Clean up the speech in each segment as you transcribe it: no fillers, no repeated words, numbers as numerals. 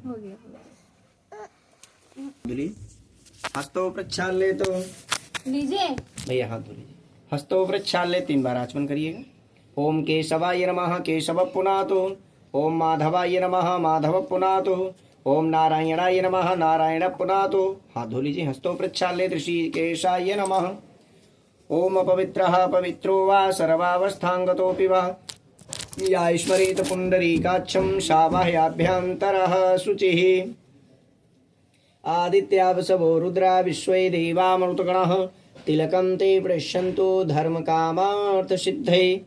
हो गया। हस्तों प्रक्षाल्य तो लीजिए भैया, हाथ धो लीजिए। हस्तों प्रक्षाल्य 3 बार आचमन करिएगा। ओम केशवाय नमः केशव पुनातु। ओम माधवाय नमः माधव पुनातु। ओम नारायणाय नमः नारायण पुनातु। हाथ धो लीजिए। हस्तों प्रक्षाल्य ऋषिकेशाय नमः। ओम पवित्रः पवित्रो वा सर्वावस्थांगतोऽपि वा या स्मरेत पुंडरीकाक्षं शावाह्याभ्यन्तरः शुचिः। आदित्यावसवो रुद्रा विश्वे देवामरुतगणः तिलकं ते पृष्यन्तु धर्मकामार्थसिद्धये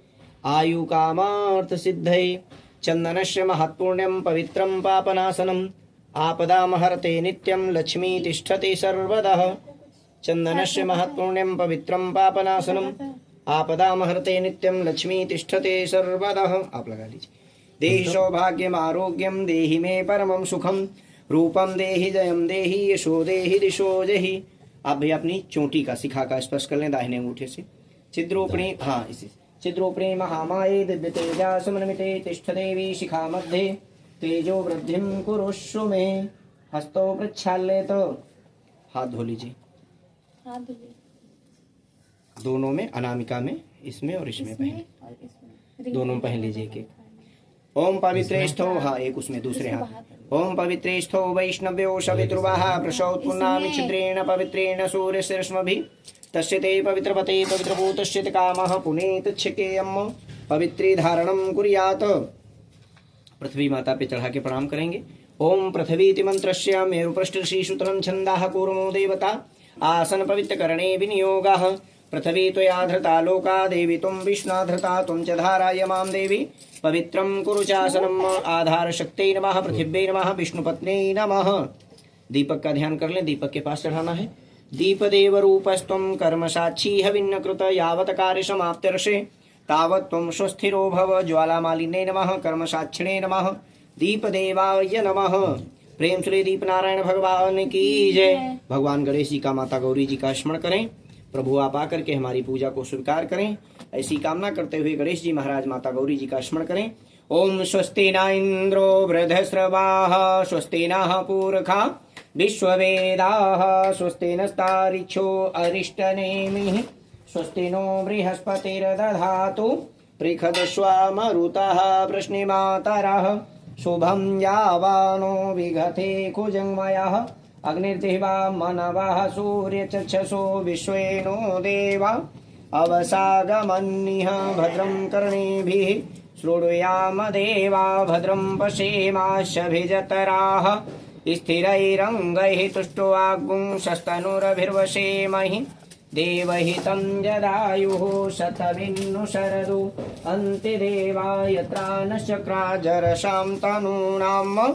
आयुकामार्थसिद्धये। चन्दनस्य महत्पुण्यं पवित्रं पापनाशनम् आपदामहर्ते नित्यं लक्ष्मी तिष्ठति सर्वदा। चन्दनस्य महत्पुण्यं पवित्रं पापनाशनम् आपदामहर्ते नित्यं लक्ष्मी तिष्ठते सर्वदा। आप लगा लीजिए। देहि सौभाग्यम आरोग्यम देहि मे परमं सुखम रूपम देहि जयम देहि यशो देहि दिशो जहि। आप भी अपनी चोटी का शिखा का स्पर्श कर लें दाहिने अंगूठे से। छिद्रोपणी, हाँ इसी छिद्रोपणी महामाये दिव्य तेजा समन्विते तिष्ठ देवी शिखा मध्ये तेजो वृद्धिं कुरुष्व मे। हस्तों प्रक्षाल्य तो हाथ धो लीजिए। हाथ धुलिए। दोनों में, अनामिका में, इसमें और इसमें पहन, और इसमें दोनों में पहन लीजिए एक। ओम पवित्रेष्ठो, हाँ एक उसमें दूसरे हाथ। ओम पवित्रेष्ठो वैष्णव्यो सवितुर्वाहा प्रसौत्पुन्नामि छिद्रेण पवित्रेण सूर्यशिरश्मभिः तस्य ते पवित्रपते पवित्रभूतस्य कामः पुनीत छिकेयम् पवित्री धारणं कुर्यात्। पृथ्वी माता पे चढ़ा के प्रणाम करेंगे। ओम पृथ्वीति मंत्रस्य मेरुपृष्ठऋषि सूत्रं छन्दाः कूर्मो देवता आसन पवित्र करणे विनियोगः। पृथ्वी त्वया धृता लोका देवी तुम विष्णा धृता तुम च धाराय मां देवी पवित्रं कुरु चासनम्। आधार शक्ति नमः पृथिव्यै नमः विष्णुपत्न्यै नमः। दीपक का ध्यान कर लें, दीपक के पास चढ़ाना है। दीपदेव रूपस्त्वं कर्म साक्षी हविन्न कृत यावत् कार्य समाप्त्यर्षे तावत् त्वं स्वस्थिरो भव। ज्वालामालिन्ये नमः कर्म साक्षिणे नमः दीपदेवाय नमः। प्रेम श्री दीप नारायण भगवान की जय। भगवान गणेश जी का, माता गौरी जी का स्मरण करें। प्रभु आप आकर के हमारी पूजा को स्वीकार करें, ऐसी कामना करते हुए गणेश जी महाराज माता गौरी जी का स्मरण करें। ओम स्वस्ति न इंद्रो वृद्धश्रवाः स्वस्ति नः पूरखा विश्ववेदाः स्वस्ति नस्तारिक्षो अरिष्टनेमिः स्वस्ति नो बृहस्पतिर्दधातु पृषदश्वामरुतः वृष्णिमातरः शुभं यावानो विगते कुजङ्मयः अग्निर्देवा मनवः सूर्यचक्षसो विश्वेनो देवा अवसागमन्निः भद्रं कर्णेभिः शृणुयाम देवा भद्रं पश्येमाशभिजतराः स्थिरैरङ्गैः तुष्टो आगुंशस्तनुरभिर्वशेमहि देवहितं जदायुः शतमिन्नु शरदु अन्तिदेवा यत्रानश्चक्राजरसां तनूनाम्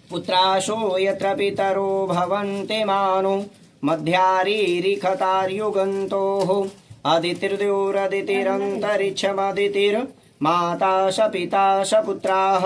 पुत्राशो यत्र पितरो भवन्ति मानो मध्यारीरिखतार्युगन्तोः अदितिर्द्योरदितिरन्तरिक्षमदितिर्माता स पिता स पुत्राः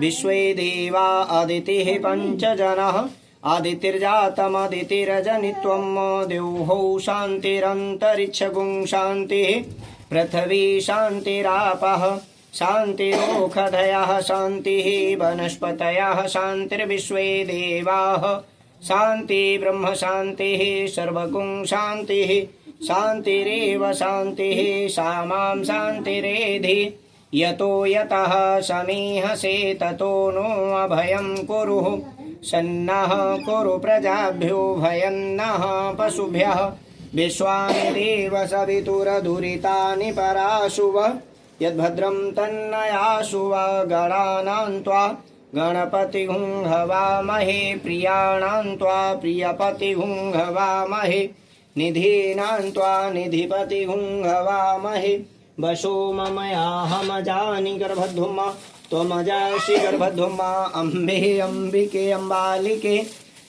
विश्वे देवा अदितिः पञ्चजनः अदितिर्जातमदितिरजनित्वं द्योः शान्तिरन्तरिक्षगुं शान्तिः पृथ्वी शान्तिरापः शान्तिरोषधयः शान्तिः वनस्पतयः शान्तिर्विश्वे देवाः शान्ति ब्रह्म शान्तिः सर्वगुं शान्तिः शान्तिरेव शान्तिः सामां शान्तिरेधि यतो यतः समीहसे ततो नो अभयं कुरु सन्नः कुरु प्रजाभ्यो भयन्नः पशुभ्यः विश्वानि देव सवितुरदुरितानि पराशुव यद्भद्रं तन्नयाशु गणानां त्वा गणपतिं हवामहे प्रियाणां त्वा प्रियपतिं हवामहे निधीनां त्वा निधिपतिं हवामहे वशो ममयाहमजानि गर्भध्वमा त्वमजासि गर्भध्वमा अम्बे अम्बिके अम्बालिके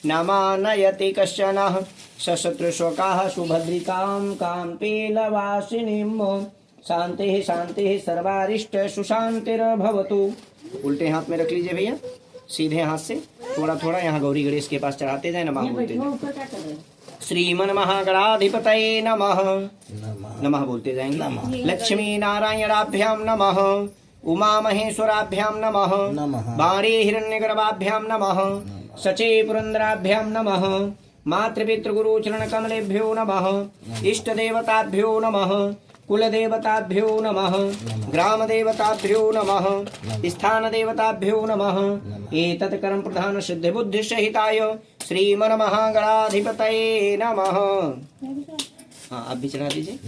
नमानयति कश्चनः सशत्रुशोकाः सुभद्रिकां काम्पीलवासिनीम् शांति शांति सर्वारिष्ट सुशांतिर्भवतु। उल्टे हाथ में रख लीजिए भैया, सीधे हाथ से थोड़ा थोड़ा यहाँ गौरी गणेश के पास चढ़ाते जाए। नमः बोलते जाए। श्रीमन महागणाधिपतये नमः। नमः बोलते जाएंगे। लक्ष्मी नारायणाभ्यां नमः, उमा महेश्वराभ्यां नमः, बाणे हिरण्यगर्भाभ्यां नमः, सचे पुरंदराभ्यां नमः, मातृपितृगुरु चरण कमलेभ्यो नमः, इष्ट देवताभ्यो नमः, कुल देवताभ्यो नमः, ग्राम देवताभ्यो नमः, स्थान देवताभ्यो नमः। एतत् कर्म प्रधान सिद्ध बुद्धि सहिताय श्रीमन्महागणाधिपतये नमः। हाँ, आप भी चढ़ा दीजिए।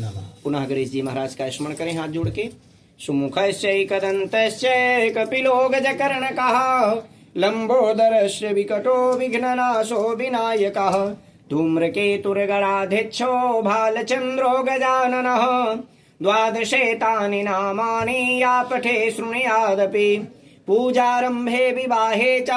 पुनः गणेश जी महाराज का स्मरण करें हाथ जोड़ के। सुमुखस्यैकदन्तस्य कपिलो गजकर्णकः, लंबोदरस्य विकटो विघ्ननाशो विनायकः, धूम्रकेतुर्गणाध्यक्षो भालचन्द्रो गजाननः। द्वादशेतानि नामानि या पठे शृणुयादपि, पूजारम्भे विवाहे च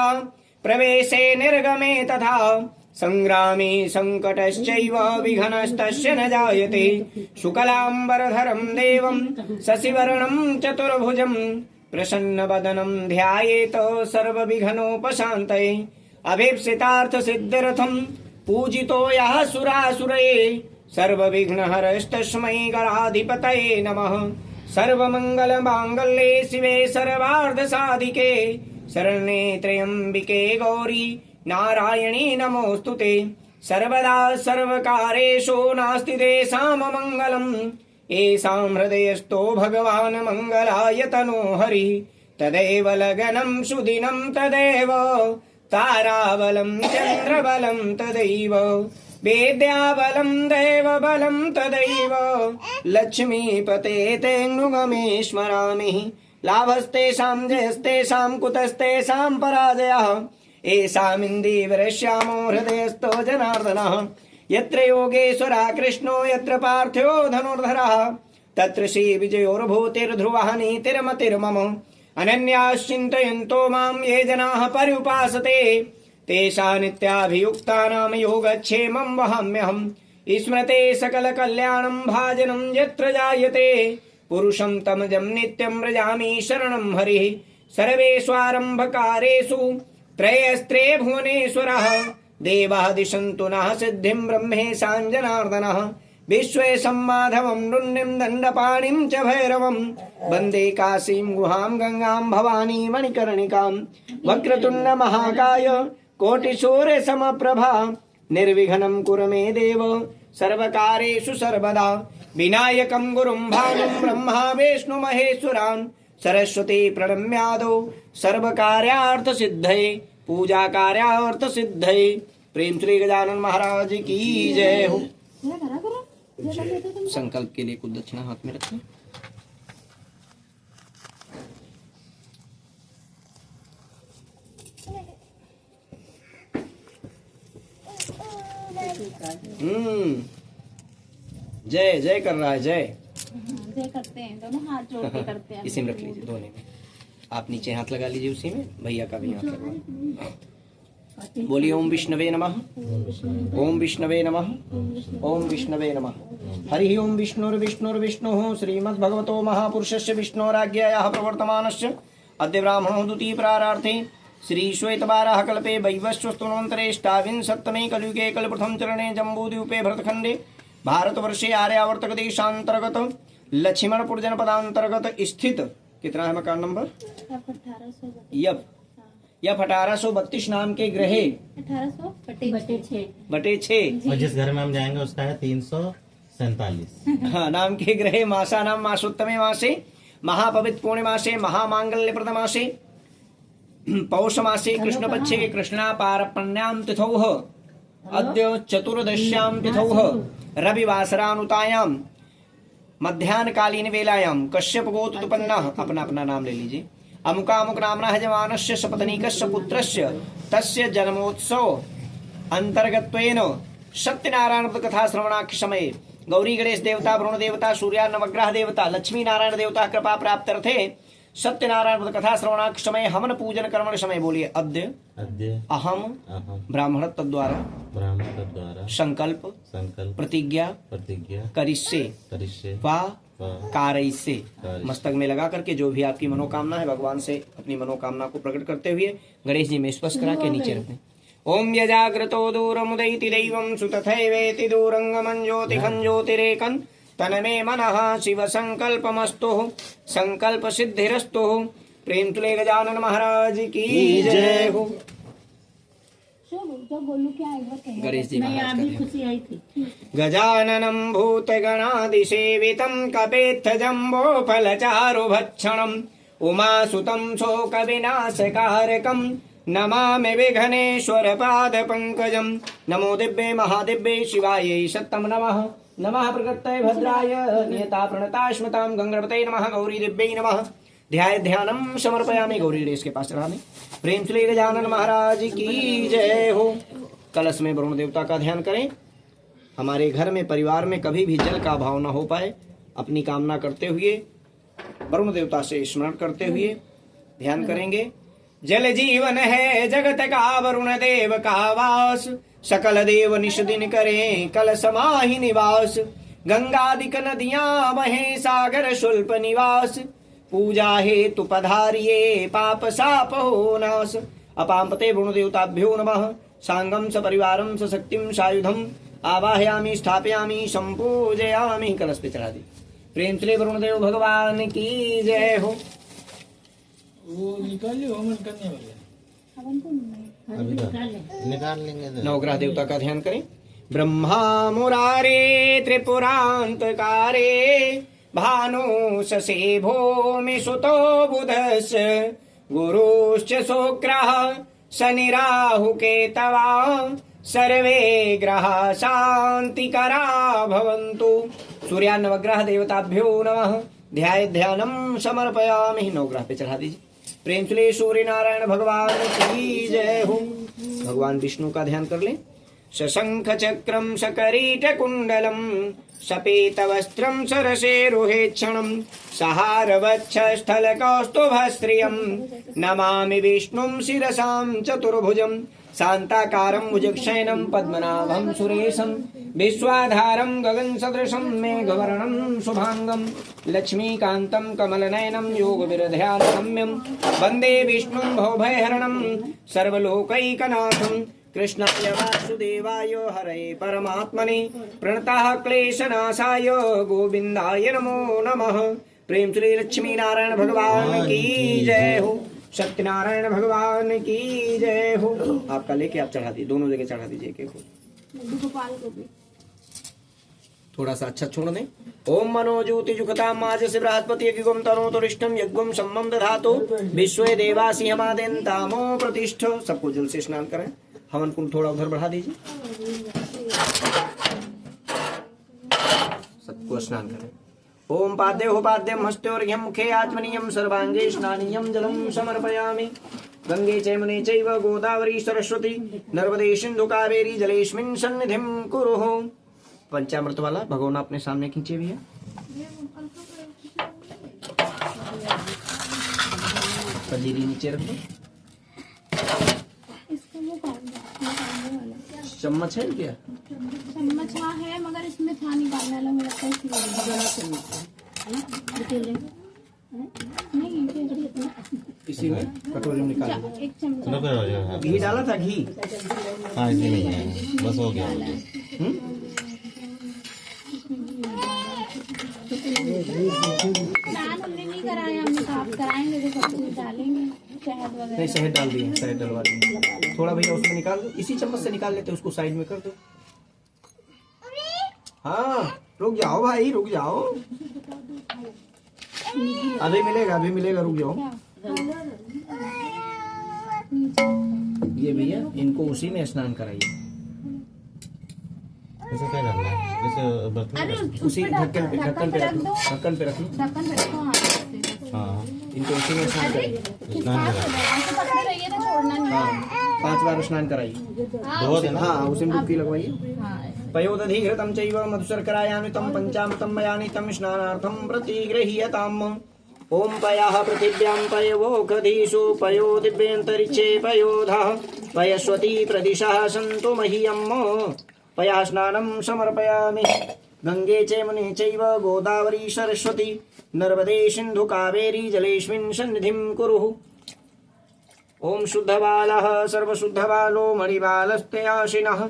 प्रवेशे निर्गमे तथा, संग्रामे संकटश्चैव विघ्नस्तस्य न जायते। शुक्लाम्बरधरं देवं शशिवर्णं चतुर्भुजं, प्रसन्नवदनं ध्यायेत सर्वविघ्नोपशान्तये। अभीप्सितार्थसिद्ध्यर्थं पूजितो यः सुरासुरैः, सर्वविघ्नहरस्तस्मै गणाधिपतये नमः। सर्वमङ्गलमाङ्गल्ये शिवे सर्वार्धसाधिके, शरण्ये त्र्यम्बिके गौरी नारायणी नमोऽस्तुते। सर्वदा सर्वकारेषु नास्ति तेषां मङ्गलम्, येषां हृदयस्थो भगवान् मङ्गलाय तनो हरिः। तदेव लगनं सुदिनं तदेव, ताराबलं चन्द्रबलं तदैव, वेद्याबलं देवबलं तदैव। लक्ष्मीपते तेऽनुगमे स्मरामि, लाभस्तेषां जयस्तेषां कुतस्तेषां पराजयः। एषामिन्दीवरश्यामो हृदयस्थो जनार्दनः, यत्र योगेश्वरः कृष्णो यत्र पार्थो धनुर्धरः, तत्र श्रीविजयोर्भूतिर्ध्रुवः नीतिर्मतिर्मम। अनन्याश्चिन्तयन्तो मां ये जनाः पर्युपासते, तेषा नित्याभियुक्तानां योगक्षेमं वहाम्यहम्। स्मृते सकलकल्याणं भाजनं यत्र जायते, पुरुषं तमजं नित्यं व्रजामि शरणं हरिः। सर्वेष्वारम्भकारेषु त्रयस्त्रे भुवनेश्वरः, देवाः दिशन्तु नः सिद्धिं ब्रह्मेशाञ्जनार्दनः। विश्वेशं माधवं नृण्यं दण्डपाणिं च भैरवं, वन्दे काशीं गुहां गंगां भवानी मणिकर्णिकां। वक्रतुण्ड महाकाय कोटिसूर्यसमप्रभा, निर्विघ्नं कुरु मे देव सर्वकारेषु सर्वदा। विनायकं गुरुं भानुं ब्रह्मा विष्णु महेश्वरान्, सरस्वती प्रणम्यादौ सर्वकार्यार्थ सिद्धये, पूजा कार्यार्थ सिद्धये। प्रेम श्री गजानन महाराज की जय हो। संकल्प के लिए कुछ दक्षिणा हाथ में रखें। जय जय कर रहा है, जय जय करते हैं, दोनों हाथ जोड़ के करते हैं। इसी में रख लीजिए, दोनों में। आप नीचे हाथ लगा लीजिए, उसी में भैया का भी हाथ लगा। बोलिए ओम विष्णवे नमः, ओम विष्णवे नमः, ओम विष्णवे नमः। हरि ओम विष्णुर्विष्णुर्विष्णुः श्रीमद्भगवतो महापुरुषस्य विष्णोराज्ञयाः प्रवर्तमानस्य अद्य ब्राह्मणो द्वितीय प्रारार्थे श्री श्वेतवाराह कल्पे वैवस्वस्तुनवन्तरेष्टाविंशत्तमे कलियुगे कल्पप्रथम चरणे जम्बूद्वीपे भरतखण्डे भारतवर्षे आर्यावर्तक देशांतर्गत लक्ष्मणपुर जनपदांतर्गत स्थित, कितना है मकान नंबर? यफ 1832 नाम के ग्रहे 1800/6 और जिस घर में हम जाएंगे उसका है 347। हाँ, नाम के ग्रहे मासा नाम मासोत्तमे मासे महापवित्र पूर्णिमासे महामांगल्यप्रद मासे पौष मासे कृष्ण पक्षे कृष्णा पारपण्यां तिथौ अद्य चतुर्दश्यां तिथौ रविवासरानुतायां मध्याह्नकालीन वेलायां कश्यप गोत्रोत्पन्नः, अपना अपना नाम ले लीजिए, अमुकामुक नामना यजमानस्य सपत्नीकस्य पुत्रस्य तस्य जन्मोत्सव अंतर्गत्वेन सत्यनारायण व्रत कथा श्रवणाख्य समय गौरी गणेश देवता वरुण देवता सूर्या नवग्रह देवता लक्ष्मी नारायण देवता कृपा प्राप्त्यर्थे सत्यनारायण व्रत कथा श्रवणाख्य समय हवन पूजन कर्मण समय बोलिए अद्य अहम ब्राह्मण द्वारा संकल्प प्रतिज्ञा करिष्ये वा कारयिष्ये। मस्तक में लगा करके जो भी आपकी मनोकामना है भगवान से अपनी मनोकामना को प्रकट करते हुए गणेश जी में स्पर्श करा के नीचे रखें। ओम यजाग्रतो दूरमुदयति दैवं सुतथैवेति दूरंगमं ज्योतिखं ज्योतिरेकं तन्मे मनः शिव संकल्पमस्तु संकल्प सिद्धिरस्तु। प्रेम तुले गजानन महाराज की जय हो। जो बोलू क्या एक बार कहें। गणेश जी नहीं, महाराज अभी का खुशी आई थी। गजाननं भूतगणादिसेवितं कपेत्थजम्बोफलचारुभक्षणम् उमासुतं शोकविनाशकारकं नमामि विघ्नेश्वरपादपङ्कजं। नमो दिव्ये महादिव्ये शिवायै सत्तं नमः। नमः प्रकृतये भद्राय नियता प्रणताश्मतां गंगणपतये नमः। गौरी दिव्यै नमः। ध्यानं समर्पयामि। गौरी रेस के पास चढ़ाने। प्रेम श्री गजानन महाराज की जय हो। कलश में वरुण देवता का ध्यान करें। हमारे घर में परिवार में कभी भी जल का अभाव न हो पाए, अपनी कामना करते हुए वरुण देवता से स्मरण करते हुए ध्यान करेंगे। जल जीवन है जगत का वरुण देव का वास, सकल देव निश दिन करें कल समाहि निवास। गंगादिक नदियां बहें सागर शुल्प निवास, पूजा हेतु पधारिये पाप साप हो नाश। अपाम्पते वरुण देवताभ्यो नमः। सांगम सपरिवारम सशक्तिम सायुधम आवाहयामि स्थापयामि संपूजयामि। कलश पे चढ़ा दी। प्रेम से वरुण देव भगवान की जय हो। वो निकालिए हवन करने वाले। हवन तो नहीं। अभी निकाल लेंगे तो। नवग्रह देवता का ध्यान करें। ब्रह्मा मुरारे त्रिपुरांतकारे भानु ससे भूमि सुतो बुधस गुरुश्च शुक्रः शनिराहु केतवा सर्वे ग्रहा शांतिकरा भवन्तु। सूर्या नवग्रह देवताभ्यो नमः। ध्यानं समर्पयामि। नवग्रह पे चढ़ा दीजिए। प्रेम से सूर्य नारायण भगवान की जय हो। भगवान विष्णु का ध्यान कर लें। शशंख चक्रम शकरीट कुंडलम सपेत वस्त्रम सरसेरुहेक्षणम सहारवच्छ स्थल कौस्तुभश्रियम नमामि विष्णुं शिरसां चतुर्भुजं शांताकारं भुजगशयनं पद्मनाभं सुरेशं विश्वाधारं गगनसदृशं मेघवर्णं शुभांगं लक्ष्मीकान्तं कमलनयनं योगविरध्यानगम्यं वन्दे विष्णुं भवभयहरणं सर्वलोकैकनाथं। कृष्णाय वासुदेवाय हरे परमात्मने प्रणतः क्लेशनाशाय गोविंदाय नमो नमः। प्रेम श्री लक्ष्मी नारायण भगवान की जय हो। सत्यनारायण भगवान की जय हो। आपका लेके आप चढ़ा दीजिए। दोनों जगह चढ़ा दीजिए। एक लड्डू गोपाल को भी। थोड़ा सा अच्छा छोड़ दें। ओम मनो ज्योति जुगता माज से बृहस्पति यज्ञम तनो तो रिष्टम यज्ञम सम्मम दधातो विश्वे देवासी हमादेन्तामो प्रतिष्ठ। सबको जल से स्नान करें। हवन कुंड थोड़ा उधर बढ़ा दीजिए। सबको स्नान करें। ओम पाद्यो पाद्यम हस्तोर्घ्यम मुखे आत्मनीयम सर्वांगे स्नानीयम जलम समर्पयामि। गंगे चैमुने चैव गोदावरी सरस्वती नर्मदे सिंधु कावेरी जलेस्मिन् सन्निधिं कुरुः। पंचामृत वाला भगवान अपने सामने खींचे भी है। पंजीरी नीचे रखो। इसका वो निकालने वाला चम्मच है क्या? चम्मच हाँ है, मगर इसमें था निकालने वाला मेरा पैसे नहीं। इसी में कटोरी में निकाल दो। एक चम्मच चलो फिर हो जाएगा। घी डाला था घी। हाँ इसी में ही है, बस हो गया। स्नान हमने नहीं कराया, हमने कहा आप कराएंगे तो सब कुछ डालेंगे शहद वगैरह। नहीं शहद डाल दिए, शहद डलवा दिए। थोड़ा भैया उसमें निकाल दो। इसी चम्मच से निकाल लेते, उसको साइड में कर दो। हाँ रुक जाओ भाई, रुक जाओ। अभी मिलेगा, रुक जाओ। ये भैया इनको उसी में स्नान कराइए। इसे क्या करना है? इसे बर्तन अरे में उसी ढक्कन पे रख लो। ढक्कन पे रखो। हाँ इनको उसी में स्नान कराइए। स्नान करा। ऐसे पकड़े रहिए तो छोड़ना नहीं। हाँ 5 बार स्नान कराइए। दो देना। हाँ उसी में डुबकी लगवाइए। हाँ पयोदधिघृतं चैव मधुशर्करायानुतं पंचामृतं मयानितं स्नानार्थं प्रतिगृह्यताम्। ओम पयः पृथिव्यां पयवोखधीषु पयो दिव्यन्तरिक्षे पयोधः पयस्वती प्रदिशः सन्तु मह्यम्। पयः स्नानं समर्पयामि। गंगे चैमुने चैव गोदावरी सरस्वती नर्मदे सिन्धु कावेरी जलेस्मिन् सन्निधिं कुरुः। ओम शुद्धबालः सर्वशुद्धबालो मणिबालस्ते आशिनः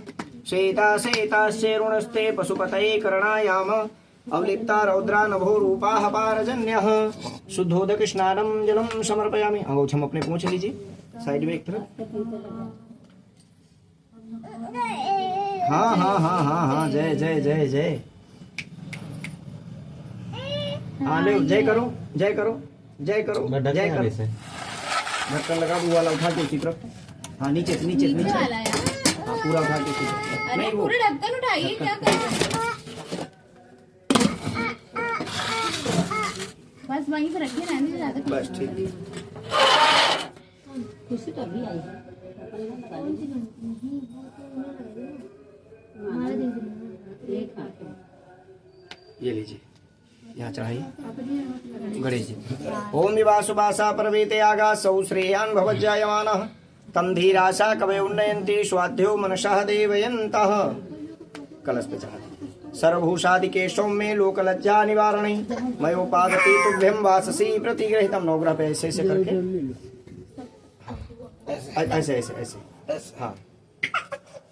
श्वेता श्वेतास्य ऋणस्ते पशुपतये करणायाम अवलिप्ता रौद्रा नभो रूपाः पारजन्यः शुद्धोदक स्नानम जलम समर्पयामि। अंगूठम अपने पूछ लीजिए साइड में एक तरफ। हाँ हाँ हाँ हाँ हाँ, जय जय जय जय। हाँ ले, जय करो जय करो जय करो जय करो। ढक्कन लगा दो वाला, उठा के उसी तरफ। हाँ नीचे से नीचे से नीचे। वाला यार। हाँ पूरा उठा के उसी तरफ। अरे नहीं वो पूरे ढक्कन उठाइए, क्या कर रहे हैं? बस वहीं पे रखिए, रहने दो, ज्यादा बस ठीक। खुशी तो अभी आई है। ये लीजिए, यहाँ चढ़ाइए गणेश जी। ओम विवासुवासा परवेते आगासौ श्रेयान् भवज्जायमानः तम धीरासा कवये उन्नयन्ति स्वाध्यो मनसः देवयन्तः। कलश पे चढ़ा सर्वभूषादिके सौम्ये लोकलज्जा निवारणे मयोपादति तुभ्यं वाससी प्रतिगृहीतम्। नवग्रह पे ऐसे ऐसे करके ऐसे ऐसे ऐसे, हाँ।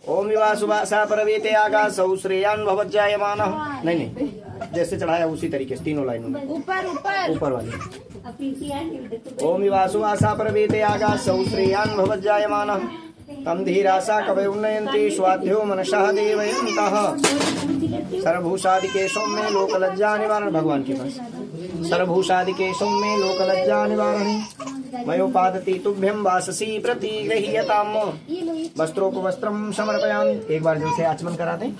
ओम विवासुवासा परवेते आगासौ श्रेयान् भवज्जायमानः। नहीं नहीं, जैसे चढ़ाया उसी तरीके से तीनों लाइनों में, ऊपर ऊपर ऊपर वाली। ओम विवासुवासा परवेते आगासौ श्रेयान् भवज्जायमानः तम धीरासा कवये उन्नयन्ति स्वाध्यो मनसः देवयन्तः। सर्वभूषादिके सौम्ये लोकलज्जा निवारण, भगवान के पास। सर्वभूषादिके सौम्ये लोकलज्जा निवारणे मयोपादति तुभ्यं वाससी प्रतिगृह्यताम्। वस्त्रोपवस्त्रं समर्पयामि। एक बार जल से आचमन करा दें।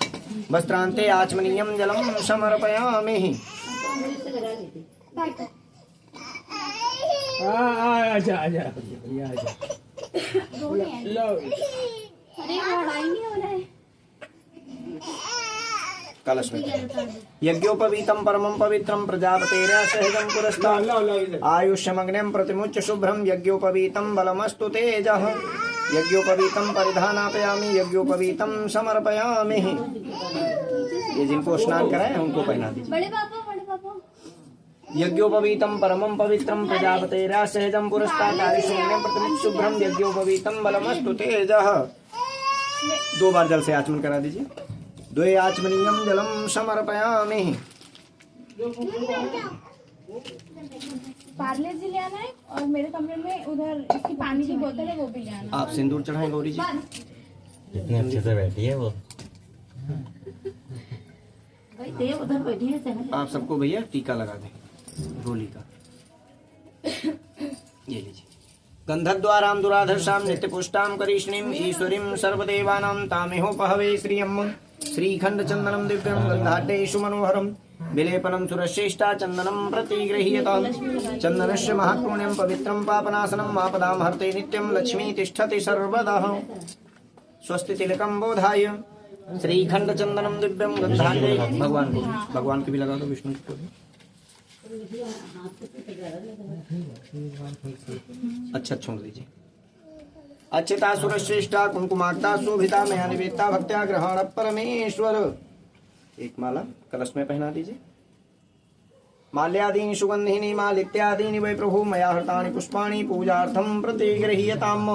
वस्त्रांते आचमनीयं जलम समर्पयामि। आजा आजा आजा। लो अरे लड़ाई नहीं हो रहा है। कलश में यज्ञोपवीतं परमं पवित्रं प्रजापतेर्या सहजं पुरस्तात् आयुष्यमग्नं प्रतिमुच्य शुभ्रं यज्ञोपवीतं बलमस्तु तेजः। यज्ञोपवीतं परिधानापयामि यज्ञोपवीतं समर्पयामि। ये जिनको स्नान कराए उनको पहना दीजिए। बड़े पापा, बड़े पापा। यज्ञोपवीतं परमं पवित्रं प्रजापतेर्या सहजं पुरस्तात् आयुष्यमग्नं प्रतिमुच्य शुभ्रं यज्ञोपवीतं बलमस्तु तेजः। 2 बार जल से आचमन करा दीजिए। द्वे आचमनीयं जलम समर्पयामि। पार्ले जी ले आना है और मेरे कमरे में उधर इसकी पानी की बोतल है, वो भी ले आना। आप सिंदूर चढ़ाएं गौरी जी। कितने अच्छे से बैठी है वो। उधर बैठी है। आप सबको भैया टीका लगा दें रोली का। ये लीजिए। गंधद्वारां दुराधर्षां नित्यपुष्टां करिष्णीं ईश्वरीं सर्वदेवानां तामेहोपहवे श्रियम्। श्रीखंड चंदनम दिव्यम गंधाढ्येषु मनोहरम विलेपनम सुरश्रेष्ठा चंदनम प्रतिगृह्यताम्। चंदनस्य महापुण्यं पवित्रं पापनाशनं मापदां हर्ते नित्यं लक्ष्मी तिष्ठति सर्वदा। स्वस्ति तिलकं बोधाय श्रीखंड चंदनम दिव्यम गंधाढ्ये। भगवान को भी लगा दो, विष्णु को भी। अच्छा छोड़ दीजिए। अच्छता सुरश्रेष्ठा कुंकुमाक्ता शोभिता मया निवेदिता भक्त्या ग्रहण परमेश्वर। एक माला कलश में पहना दीजिए। माल्यादीनि सुगंधिनी मालित्यादीनि वै प्रभु मया हृतानि पुष्पाणि पूजार्थं प्रतिगृह्यताम्।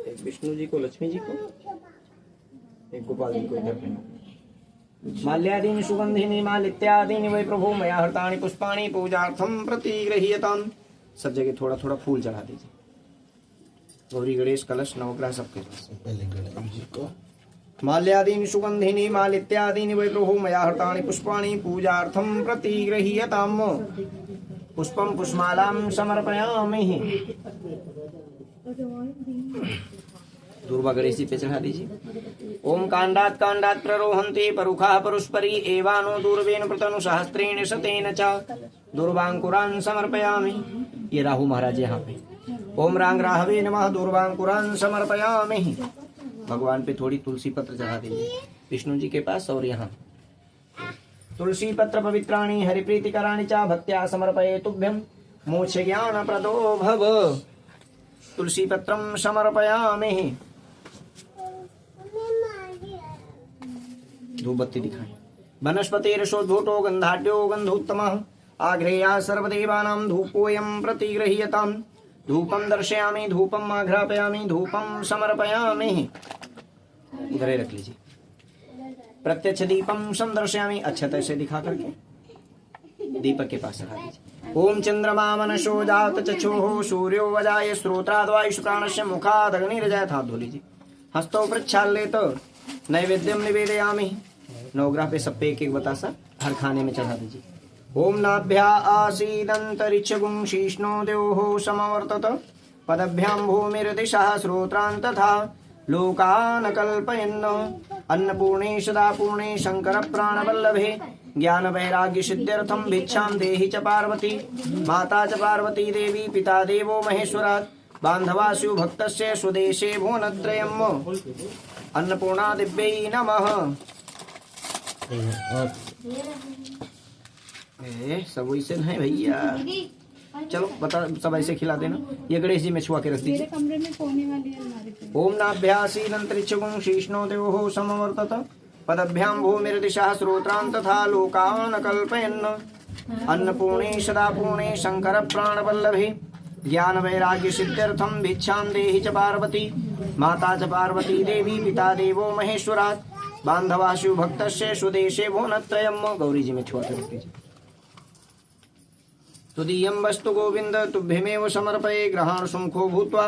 एक विष्णु जी को, लक्ष्मी जी को, एक गोपाल जी को इधर पहना। माल्यादीनि सुगंधिनी मालित्यादीनि वै प्रभु मया हृतानि पुष्पाणि पूजार्थं प्रतिगृह्यताम्। सब जगह थोड़ा थोड़ा फूल चढ़ा दीजिए। गौरी गणेश कलश नवग्रह सबके पास। माल्यादीनि सुगंधिनी मालित्यादीनि वै प्रभु मया हृतानि पुष्पाणि पूजार्थं प्रतिगृह्यताम्। पुष्पं पुष्पमालां समर्पयामि। दुर्वा गणेश जी पे चढ़ा दीजिए। ओम कांडात् कांडात् प्ररोहन्ति परुखाः परुष्परी एवानो दूर्वेन प्रतनु सहस्त्रेण शतेन च दुर्वांकुरान् समर्पयामि। ये राहु महाराज यहाँ पे। ओम रांग राहवे नमः दुर्वांकुरान् समर्पयामि। भगवान पे थोड़ी तुलसी पत्र चढ़ा दीजिए विष्णु जी के पास। और यहाँ तुलसी पत्र पवित्राणि हरिप्रीतिकराणि च भक्त्या समर्पये तुभ्यं मोक्ष ज्ञान प्रदो भव। तुलसी पत्रं समर्पयामि। धूप बत्ती दिखाएं। वनस्पतिरसोद्भूतो गंधाढ्यो गंधोत्तमः आघ्रेया सर्वदेवानां धूपोऽयं प्रतिगृह्यताम्। धूपं दर्शयामि धूपं आघ्रापयामि धूपं समर्पयामि। इधर ही रख लीजिए। प्रत्यक्ष दीपम संदर्शयामि, अक्षत से दिखा करके दीपक के पास रखा दीजिए। ओम चंद्रमा मनसो जात चक्षुः सूर्यो वजाय श्रोत्राद् वायुः प्राणस्य मुखाद् अग्निर्जायत। हाथ धो लीजिए। हस्तौ प्रक्षाल्येत नैवेद्यम निवेदयामि। नवग्रह पे सब पे एक एक बतासा हर खाने में चढ़ा दीजिए। ओम नाभ्या आसीदंतरिक्षगुं शीष्णो देवो समवर्तत पदभ्यां भूमिर्दिशः श्रोत्रान् तथा लोकान् कल्पयन् अन्नपूर्णे सदापूर्णे शंकर प्राणवल्लभे ज्ञान वैराग्य सिद्ध्यर्थं भिक्षां देहि च पार्वती। माता च पार्वती देवी पिता देवो महेश्वरात् बान्धवासु भक्तस्य स्वदेशे भुवनत्रयम् अन्नपूर्णा दिव्यै नमः। सब वैसे है भैया, चलो बता सब ऐसे खिला देना। ये गणेश जी में छुआ के रख दीजिए। कमरे में कोने वाली अलमारी पे। ओम नाभ्यासीदंतरिक्षगुं शीष्णो देवो समवर्तत पदभ्यां भूमिर्दिशः श्रोत्रान् तथा लोकान् कल्पयन् अन्नपूर्णे सदापूर्णे शंकर प्राणवल्लभे ज्ञान वैराग्य सिद्ध्यर्थं भिक्षां देहि च पार्वती। माता च पार्वती देवी पिता देवो महेश्वरात् बान्धवासु भक्तस्य स्वदेशे भुवनत्रयम्। गौरी जी में छुआ के रख दीजिए। तुदीयं वस्तु गोविंद तुभ्यमेव समर्पये ग्रहाण सुमुखो भूत्वा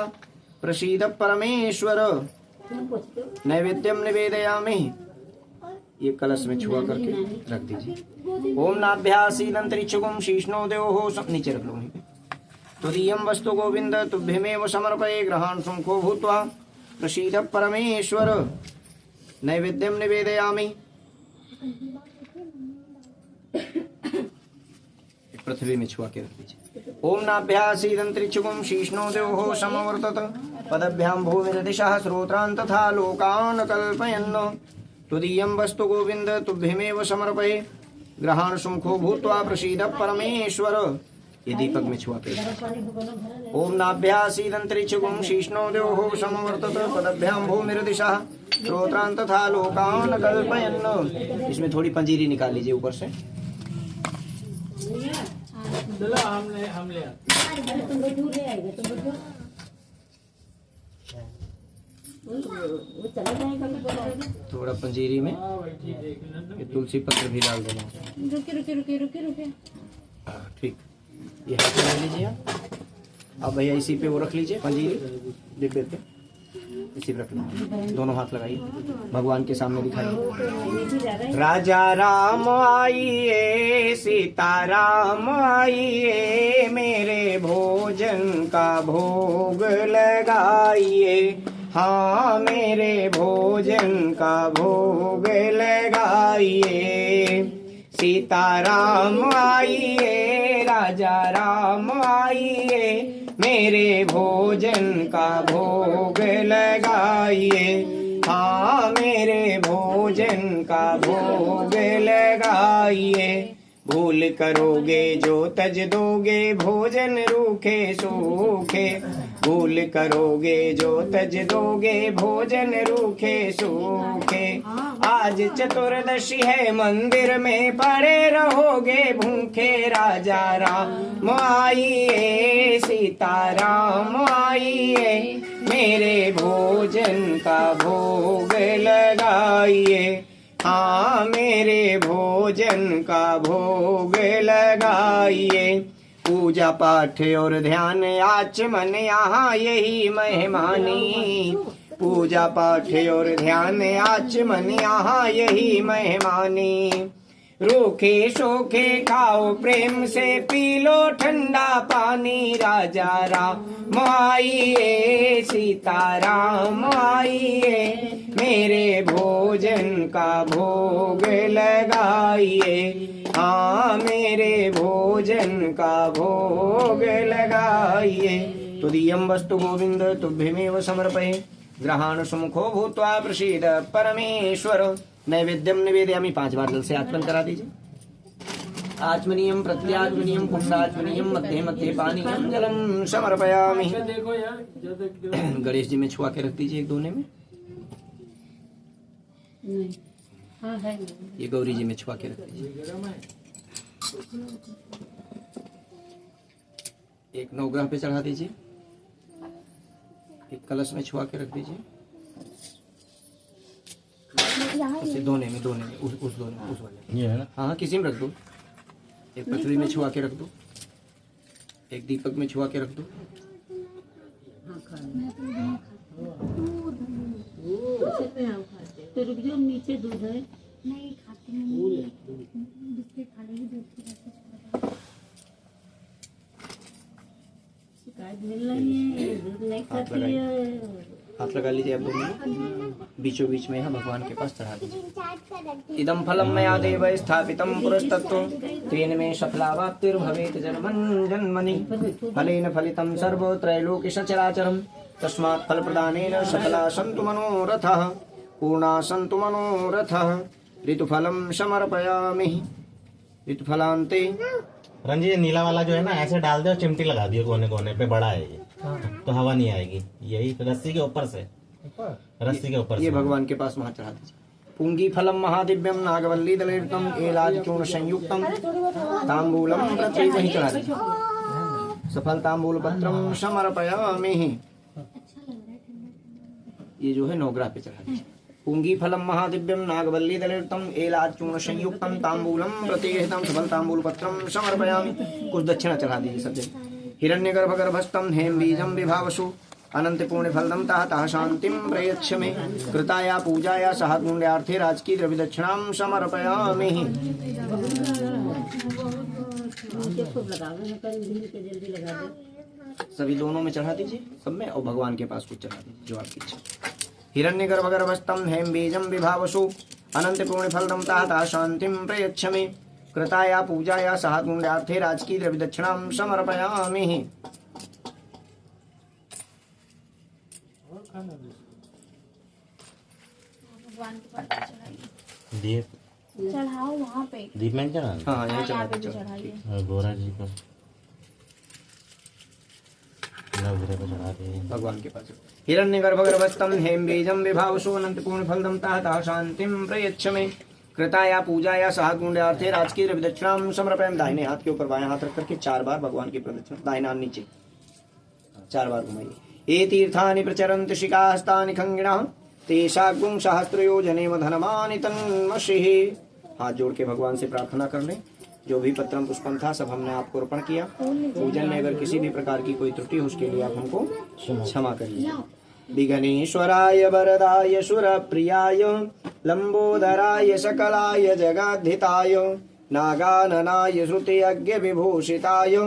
प्रसीद परमेश्वर। नैवेद्यम निवेदयामि। ये कलश में छुआ करके रख दीजिए। ओम नाभ्यासीदंतरिक्षगुं शीष्णो देवो नीचे रख लो वहीं पे। तुदीयं वस्तु गोविंद तुभ्यमेव समर्पये ग्रहाण सुमुखो भूत्वा प्रसीद परमेश्वर। नैवेद्यम निवेदयामि। पृथ्वी में छुआ के रख दीजिए। ओम नाभ्यासीदंतरिक्षगुं शीष्णो देवो समवर्तत पदभ्यां भूमिर्दिशः श्रोत्रान् तथा लोकान् कल्पयन् तुदीयं वस्तु गोविंद तुभ्यमेव समर्पये ग्रहाण सुमुखो भूत्वा प्रसीद परमेश्वर। ये दीपक में छुआ के। ओम नाभ्यासीदंतरिक्षगुं शीष्णो देवो समवर्तत पदभ्यां भूमिर्दिशः श्रोत्रान् तथा लोकान् कल्पयन्। इसमें थोड़ी पंजीरी निकाल लीजिए ऊपर से। चलो हम ले थोड़ा पंजीरी में ये तुलसी पत्र भी डाल देना। रुके। ठीक, ये हाथ में ले लीजिए आप। अब भैया इसी पे वो रख लीजिए पंजीरी डिब्बे पे, इसी पे रख लीजिए। दोनों हाथ लगाइए, भगवान के सामने दिखाइए। राजा राम आइए सीता राम आइए मेरे भोजन का भोग लगाइए। हाँ मेरे भोजन का भोग लगाइए। सीता राम आइए राजा राम आइए मेरे भोजन का भोग लगाइए। हाँ मेरे भोजन का भोग लगाइए। भूल करोगे जो तज दोगे भोजन रूखे सूखे। भूल करोगे जो तज दोगे भोजन रूखे सूखे। आज चतुर्दशी है मंदिर में पड़े रहोगे भूखे। राजा राम आइए सीता राम आइए मेरे भोजन का भोग लगाइए। हाँ मेरे भोजन का भोग लगाइए। पूजा पाठ और ध्यान आचमन यहाँ यही मेहमानी। पूजा पाठ और ध्यान आचमन यहाँ यही मेहमानी। रूखे सोखे खाओ प्रेम से पी लो ठंडा पानी। राजा राम आइए सीता राम आइए मेरे भोजन का भोग लगाइए। हाँ मेरे भोजन का भोग लगाइए। तुदीयं वस्तु गोविंद तुभ्यमेव समर्पये ग्रहाण सुमुखो भूत्वा प्रसीद परमेश्वर। नैवेद्यम निवेदयामि। 5 बार जल से आचमन करा दीजिए। आचमनीयम प्रत्याचमनीयम कुंडाचमनीयम मध्ये मध्ये पानीयम जलम समर्पयामि। देखो यार गणेश जी में छुआ के रख दीजिए एक दोने में। हाँ है। ये गौरी जी में छुआ के रख दीजिए। एक नवग्रह पे चढ़ा दीजिए। एक कलश में छुआ के रख दीजिए। यहाँ उससे दोने में उस दोने में उस वाले ये है ना। हाँ किसी में रख दो, एक पृथ्वी में छुआ के रख दो, एक दीपक में छुआ के रख दो। तो रुक जाओ, नीचे दूध है। नहीं खाती हूँ, बिस्किट खा लेगी दूध की वजह से। शिकायत मिल रही है, दूध नहीं खाती है। हाथ लगा लीजिए आप दोनों, बीचों बीच में यहाँ भगवान के पास चढ़ा दीजिए। इदम फलम मया देव स्थापितम पुरस्तत्व तेन में सफलावाप्तिर्भवेत् जन्मन् जन्मनि फलेन फलितं सर्व त्रैलोक्य सचराचरम् तस्मात् फल प्रदानेन सफला सन्तु मनोरथः पूर्णा सन्तु मनोरथः ऋतुफलं समर्पयामि ऋतुफलान्ते। रंजी ये नीला वाला जो है ना ऐसे डाल दो, चिमटी लगा दियो कोने कोने पे, बड़ा है ये तो हवा नहीं आएगी। यही रस्सी के ऊपर से, रस्सी के ऊपर ये से भगवान के पास वहाँ चढ़ा दीजिए। पुंगी फलम महादिव्यम नागवल्ली दलेतम एलाज चूर्ण संयुक्तम तांबूलम प्रति वहीं चढ़ा दीजिए। सफल तांबूल पत्रम समर्पयामि। ये जो है नौग्रह पे चढ़ा दीजिए। पुंगी फलम महादिव्यम नागवल्ली दलेतम एलाज चूर्ण संयुक्तम तांबूलम प्रतिहितम सफल तांबूल पत्रम समर्पयामि। कुछ दक्षिणा चढ़ा दीजिए सब जगह। हिरण्यगर्भ गर्भस्थम हेम बीजम विभावसु अनंत पूर्ण फलदम ताः शांतिम प्रयच्छ मे कृताया पूजाया सहगुण्यार्थे राजकी द्रव्य दक्षिणाम समर्पयामि। जल्दी लगा दो। सभी दोनों में चढ़ा दीजिए, सब में, और भगवान के पास कुछ चढ़ा दीजिए जो आपकी इच्छा। हिरण्यगर्भ गर्भस्थम हेम बीजम विभावसु अनंत पूर्ण फलदम ताः शांतिम प्रयच्छ मे कृताया पूजाया सहगुण्यार्थे राजकी द्रव्य दक्षिणाम समर्पयामि। भगवान के पास चढ़ाइए, दीप चढ़ाओ वहाँ पे। दीप में चढ़ा हाँ यहाँ यहाँ चढ़ा पे भी दीजिए। चढ़ाइए। गोरा जी को नवग्रह पे चढ़ा दे भगवान के पास। हिरण्यगर्भ गर्भस्थम हेम बीजम विभावसु अनंत पूर्ण फलदम ताः शांतिम प्रयच्छ मे कृताया पूजाया सहगुण्यार्थे राजकी द्रव्य दक्षिणाम समर्पयामि। दाहिने हाथ के ऊपर बाएं हाथ रख करके 4 बार भगवान की प्रदक्षिणा, दाहिना हाथ नीचे 4 बार घुमाइए। ये तीर्थानि प्रचरन्ति शिखास्तानि खंगिणः तेषाग्गुं सहस्रयोजने धनमानि तन्मषिः। हाथ जोड़ के भगवान से प्रार्थना कर लें। जो भी पत्रम पुष्पम था सब हमने आपको अर्पण किया। पूजन में अगर किसी भी प्रकार की कोई त्रुटि हो उसके लिए आप हमको क्षमा करिए। विघ्नेश्वराय वरदाय सुरप्रियाय लंबोदराय सकलाय जगाधिताय नागाननाय श्रुतियज्ञ विभूषिताय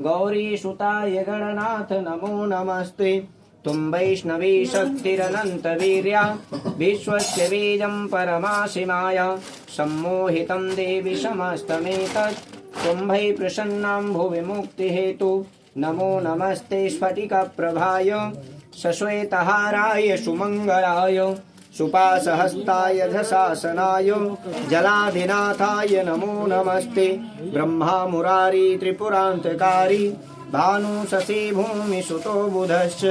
गौरीसुताय गणनाथ नमो नमस्ते। तुम वैष्णवी शक्तिरनंत वीर्या विश्वस्य बीजं परमाशिमाय सम्मोहितं देवि समस्तमेतत् तुम्भै प्रसन्नां भुवि मुक्ति हेतु नमो नमस्ते स्फटिकप्रभाय सश्वेतहाराय सुमंगलाय सुपासहस्ताय धशासनाय जलाधिनाथाय नमो नमस्ते। ब्रह्मा मुरारी त्रिपुरान्तकारी भानु शशि भूमि सुतो बुधश्च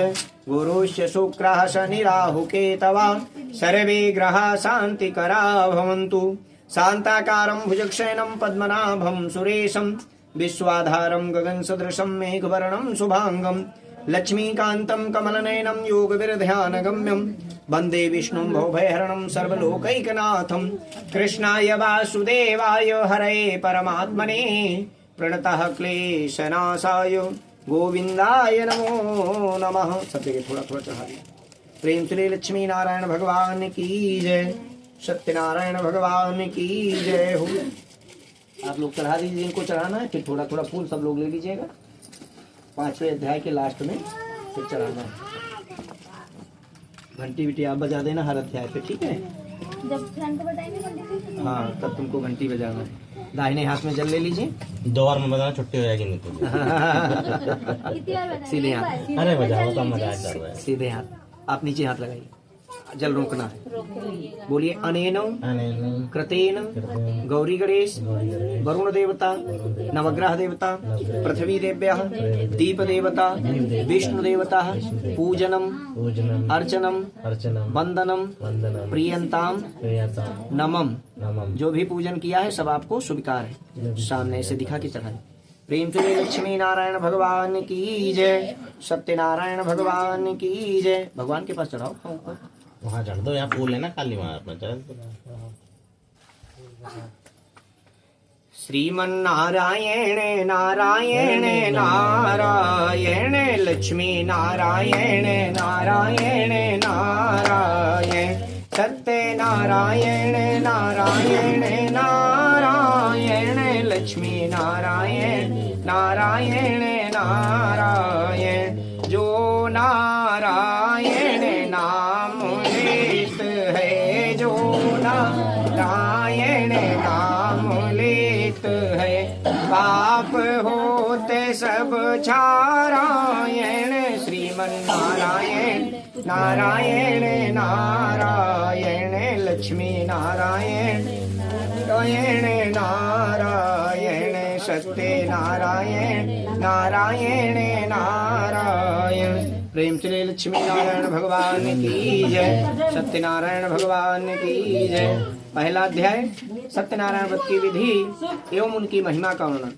गुरुश्च शुक्रः शनिराहुकेतवा सर्वे ग्रहाः शान्तिकरा भवन्तु। शान्ताकारं भुजगशयनं पद्मनाभं सुरेशं विश्वाधारं गगनसदृशं मेघवर्णं शुभांगं लक्ष्मीकान्तं कमलनयनं योगविरध्यानगम्यं वन्दे विष्णुं भवभयहरणं सर्वलोकैकनाथं। कृष्णाय वासुदेवाय हरये परमात्मने प्रणतः क्लेशनाशाय गोविंदाय नमो नमः। सब जगह थोड़ा थोड़ा चढ़ा दिया। प्रेम श्री लक्ष्मी नारायण भगवान की जय, सत्यनारायण भगवान की जय हो। आप लोग चढ़ा दीजिए, इनको चढ़ाना है, फिर थोड़ा थोड़ा फूल सब लोग ले लीजिएगा। 5वें अध्याय के लास्ट में फिर चढ़ाना है। घंटी बिटी आप बजा देना हर अध्याय पे, ठीक है? जब फ्रंट बताएंगे घंटी से। हाँ तब तुमको घंटी बजाना है। दाहिने हाथ में जल ले लीजिए। 2 बार में बताना, छुट्टी हो जाएगी नहीं तो। कितनी बार बताएंगे? सीधे एक हाथ। बार? अरे बजाओ तो मजाक कर रहा है। सीधे हाथ, आप नीचे हाथ लगाइए, जल रोकना है। रोक के रहिएगा। बोलिए अनेन अनेन कृतेन गौरी गणेश वरुण देवता नवग्रह देवता पृथ्वी देव्यः दीप देवता विष्णु देवता पूजनम पूजनम अर्चनम अर्चनम वंदनम वंदनम प्रियंताम प्रियताम नमम। नमम। जो भी पूजन किया है सब आपको स्वीकार है। सामने से दिखा के चढ़ाए। प्रेम से लक्ष्मी नारायण भगवान की जय, सत्यनारायण भगवान की जय। भगवान के पास चढ़ाओ। वहाँ चढ़ दो, यहाँ फूल है ना खाली, वहाँ अपना चढ़ दो। श्रीमन्नारायण नारायण नारायण लक्ष्मी नारायण नारायण नारायण सत्यनारायण नारायण नारायण लक्ष्मी नारायण नारायण नारायण। जो नारायण नाम लेत है, जो नारायण नाम लेत है, पाप होते सब छारायण। श्रीमन्नारायण नारायण नारायण लक्ष्मी नारायण नारायण नारायण सत्यनारायण नारायण नारायण। प्रेम से लक्ष्मी नारायण भगवान की जय, सत्यनारायण भगवान की जय। पहला अध्याय सत्यनारायण व्रत की विधि एवं उनकी महिमा का वर्णन।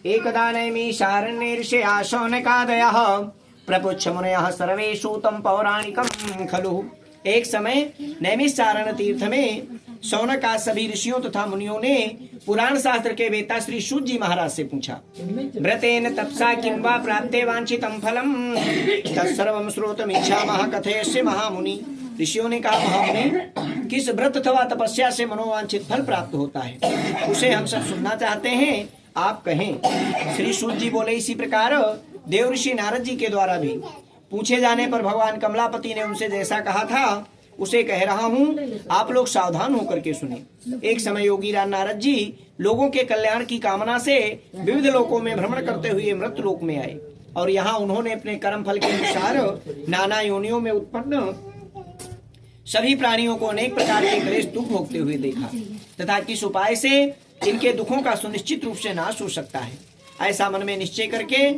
एकदा नैमिषारण्ये ऋषयः शौनकादयः प्रपुच्छ मुनयः सर्वेषु तं पौराणिकं खलु। एक समय नैमिषारण्य तीर्थ में शौनक आदि सभी ऋषियों तथा मुनियों ने पुराण शास्त्र के वेता श्री सूत जी महाराज से पूछा, व्रतेन तपसा किं वा प्राप्ते वांछितं फलम तत्सर्वं श्रोतुमिच्छामः कथयस्य महामुनि। ऋषियों ने कहा, महामुनि, किस व्रत अथवा तपस्या से मनोवांछित फल प्राप्त होता है, उसे हम सब सुनना चाहते हैं, आप कहें। श्री सूत जी बोले, इसी प्रकार देव ऋषि नारद जी के द्वारा भी पूछे जाने पर भगवान कमलापति ने उनसे जैसा कहा था उसे कह रहा हूँ, आप लोग सावधान होकर के सुने। एक समय योगी राज नारद जी लोगों के कल्याण की कामना से विविध लोकों में भ्रमण करते हुए मृत्यु लोक में आए और यहाँ उन्होंने अपने कर्म फल के अनुसार नाना योनियों में उत्पन्न सभी प्राणियों को अनेक प्रकार के क्लेश दुख भोगते हुए देखा तथा किस उपाय से इनके दुखों का सुनिश्चित रूप से नाश हो सकता है, ऐसा मन में निश्चय करके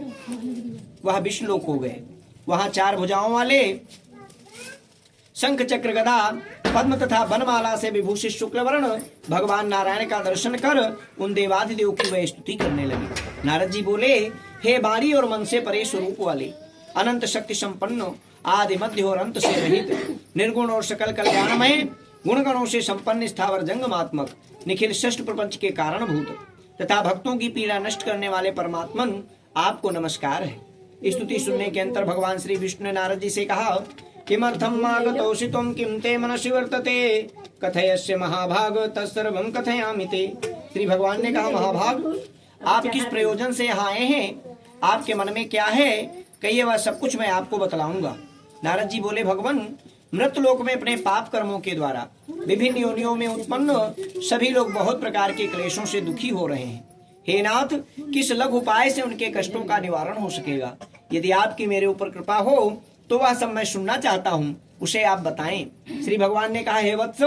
वह विष्णुलोक हो गए। वहां 4 भुजाओं वाले शंख चक्र गदा पद्म तथा वनमाला से विभूषित शुक्ल वर्ण भगवान नारायण का दर्शन कर उन देवाधिदेव की वह स्तुति करने लगे। नारद जी बोले, हे बाणी और मन से परे स्वरूप वाले, अनंत शक्ति संपन्न, आदि मध्य और अंत से रहित, निर्गुण और सकल कल्याणमय, गुणगणों से संपन्न, स्थावर जंगमात्मक, निखिल षष्ठ प्रपंच के कारणभूत तथा भक्तों की पीड़ा नष्ट करने वाले परमात्मन, आपको नमस्कार है। स्तुति सुनने के अंतर भगवान श्री विष्णु ने नारद जी से कहा, किमर्थम आगतोषि त्वं किं ते मनसि वर्तते कथयस्य महाभाग तत्सर्वं कथयामि ते। श्री भगवान ने कहा, महाभाग, आप किस प्रयोजन से यहाँ आए हैं, आपके मन में क्या है, कहिए, वह सब कुछ मैं आपको बतलाऊंगा। नारद जी बोले, भगवान, मृतलोक में अपने पाप कर्मों के द्वारा विभिन्न योनियों में उत्पन्न सभी लोग बहुत प्रकार के क्लेशों से दुखी हो रहे हैं। हे नाथ, किस लघु उपाय से उनके कष्टों का निवारण हो सकेगा? यदि आपकी मेरे ऊपर कृपा हो तो वह सब मैं सुनना चाहता हूँ, उसे आप बताएं। श्री भगवान ने कहा, हे वत्स,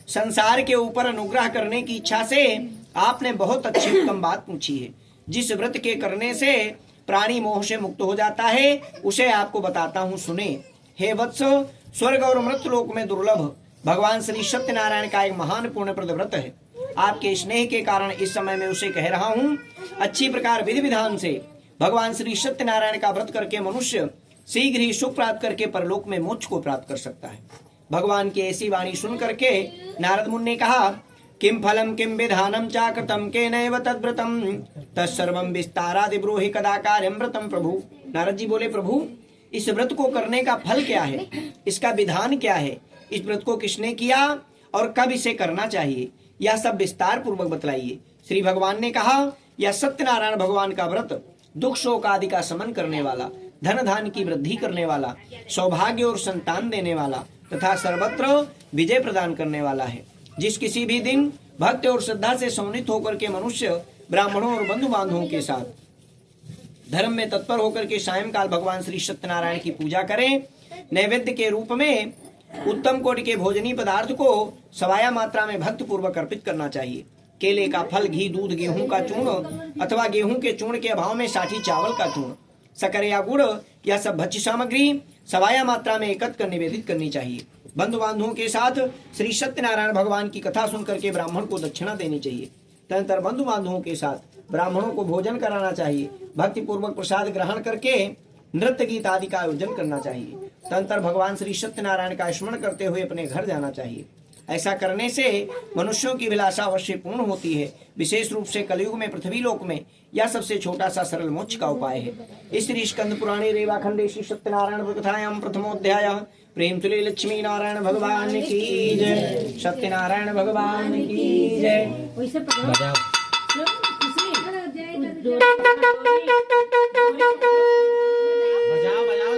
संसार के ऊपर अनुग्रह करने की इच्छा से आपने बहुत अच्छी उत्तम बात पूछी है। जिस व्रत के करने से प्राणी मोह से मुक्त हो जाता है उसे आपको बताता हूँ, सुने। हे वत्स, स्वर्ग और मृत्युलोक में दुर्लभ भगवान श्री सत्यनारायण का एक महान पुण्यप्रद व्रत है। आपके स्नेह के कारण इस समय मैं उसे कह रहा हूँ। अच्छी प्रकार विधि विधान से भगवान श्री सत्यनारायण का व्रत करके मनुष्य शीघ्र ही सुख प्राप्त करके परलोक में मोक्ष को प्राप्त कर सकता है। भगवान की ऐसी वाणी सुन करके नारद मुनि ने कहा, किम फलम किम विधानम चाकृतम केनैव तद्व्रतम तत्सर्वं विस्तारादि ब्रूहि कदा कार्यं व्रतम। प्रभु, नारद जी बोले, प्रभु, इस व्रत को करने का फल क्या है, इसका विधान क्या है, इस व्रत को किसने किया और कब इसे करना चाहिए, यह सब विस्तार पूर्वक बतलाइए। श्री भगवान ने कहा, यह सत्यनारायण भगवान का व्रत दुख शोक आदि का शमन करने वाला, धन धान की वृद्धि करने वाला, सौभाग्य और संतान देने वाला तथा सर्वत्र विजय प्रदान करने वाला है। जिस किसी भी दिन भक्ति और श्रद्धा से सम्मिलित होकर के मनुष्य ब्राह्मणों और बंधु बांधवों के साथ धर्म में तत्पर होकर के सायंकाल भगवान श्री सत्यनारायण की पूजा करें, नैवेद्य के रूप में उत्तम कोटि के भोजनी पदार्थ को सवाया मात्रा में भक्ति पूर्वक अर्पित करना चाहिए। केले का फल, घी, दूध, गेहूं का चूर्ण अथवा गेहूं के चूर्ण के अभाव में साठी चावल का चूर्ण, शक्कर या गुड़, यह सब भक्ष्य सामग्री सवाया मात्रा में एकत्र कर निवेदित करनी चाहिए। बंधु बांधवों के साथ श्री सत्यनारायण भगवान की कथा सुन करके ब्राह्मण को दक्षिणा देनी चाहिए। तदनंतर बंधु बांधवों के साथ ब्राह्मणों को भोजन कराना चाहिए। भक्ति पूर्वक प्रसाद ग्रहण करके नृत्य गीत आदि का आयोजन करना चाहिए। तदनंतर भगवान श्री सत्यनारायण का स्मरण करते हुए अपने घर जाना चाहिए। ऐसा करने से मनुष्यों की अभिलाषा अवश्य पूर्ण होती है। विशेष रूप से कलयुग में पृथ्वी लोक में यह सबसे छोटा सा सरल मोक्ष का उपाय है। इस श्री स्कंद पुराणे रेवाखंडे श्री सत्यनारायण कथायां प्रथमोध्याय। प्रेम तुले लक्ष्मी नारायण भगवान की जय। सत्यनारायण भगवान की जय। वैसे बजाओ। बजाओ बजाओ।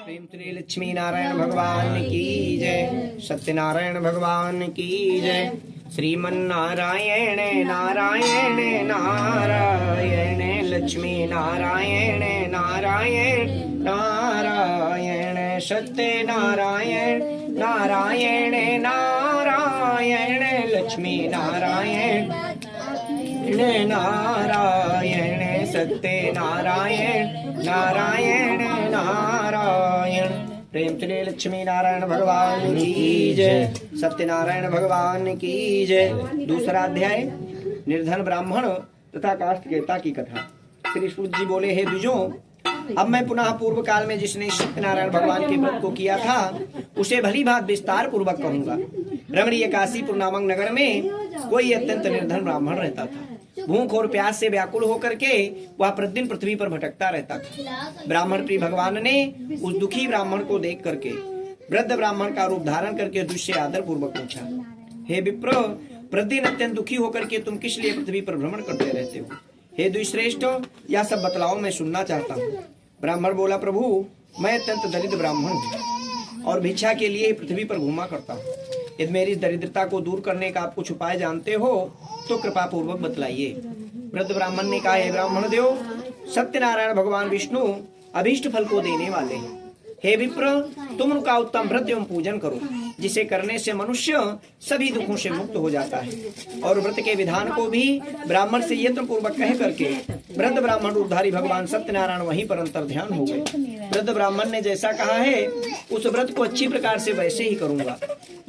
प्रेम तुले लक्ष्मी नारायण भगवान की जय। सत्यनारायण भगवान की जय। श्रीमन्नारायण नारायण नारायण लक्ष्मी नारायण नारायण नारायण सत्यनारायण नारायण नारायण लक्ष्मी नारायण नारायण सत्यनारायण नारायण नारायण। प्रेम तुले लक्ष्मी नारायण भगवान की जय। सत्यनारायण भगवान की जय। दूसरा अध्याय निर्धन ब्राह्मण तथा काष्ठगेता की कथा। श्री सूत जी बोले, हे द्विजों, अब मैं पुनः पूर्व काल में जिसने सत्यनारायण भगवान के व्रत को किया था उसे भली भांति विस्तार पूर्वक कहूंगा। रमणीय काशीपुर नामक नगर में कोई अत्यंत निर्धन ब्राह्मण रहता था। भूख और प्यास से व्याकुल होकर के वह प्रतिदिन पृथ्वी पर भटकता रहता था। ब्राह्मण प्रिय भगवान ने उस दुखी ब्राह्मण को देख करके वृद्ध ब्राह्मण का रूप धारण करके उससे आदर पूर्वक पूछा, हे विप्र, प्रतिदिन अत्यंत दुखी होकर के तुम किस लिए पृथ्वी पर भ्रमण करते रहते हो? हे द्विश्रेष्ठ, यह सब बतलाओ, मैं सुनना चाहता हूँ। ब्राह्मण बोला, प्रभु, मैं अत्यंत दरिद्र ब्राह्मण हूँ और भिक्षा के लिए पृथ्वी पर घूमा करता हूँ। यदि मेरी दरिद्रता को दूर करने का आप कुछ उपाय जानते हो तो कृपा पूर्वक बतलाइए। वृद्ध ब्राह्मण ने कहा, हे ब्राह्मण देव, सत्यनारायण भगवान विष्णु अभीष्ट फल को देने वाले हैं। हे विप्र, तुम उनका उत्तम व्रत एवं पूजन करो, जिसे करने से मनुष्य सभी दुखों से मुक्त हो जाता है। और व्रत के विधान को भी ब्राह्मण से यत्न पूर्वक कह करके वृद्ध ब्राह्मण रूपधारी भगवान सत्यनारायण वहीं पर अंतर ध्यान हो गए। वृद्ध ब्राह्मण ने जैसा कहा है उस व्रत को अच्छी प्रकार से वैसे ही करूंगा।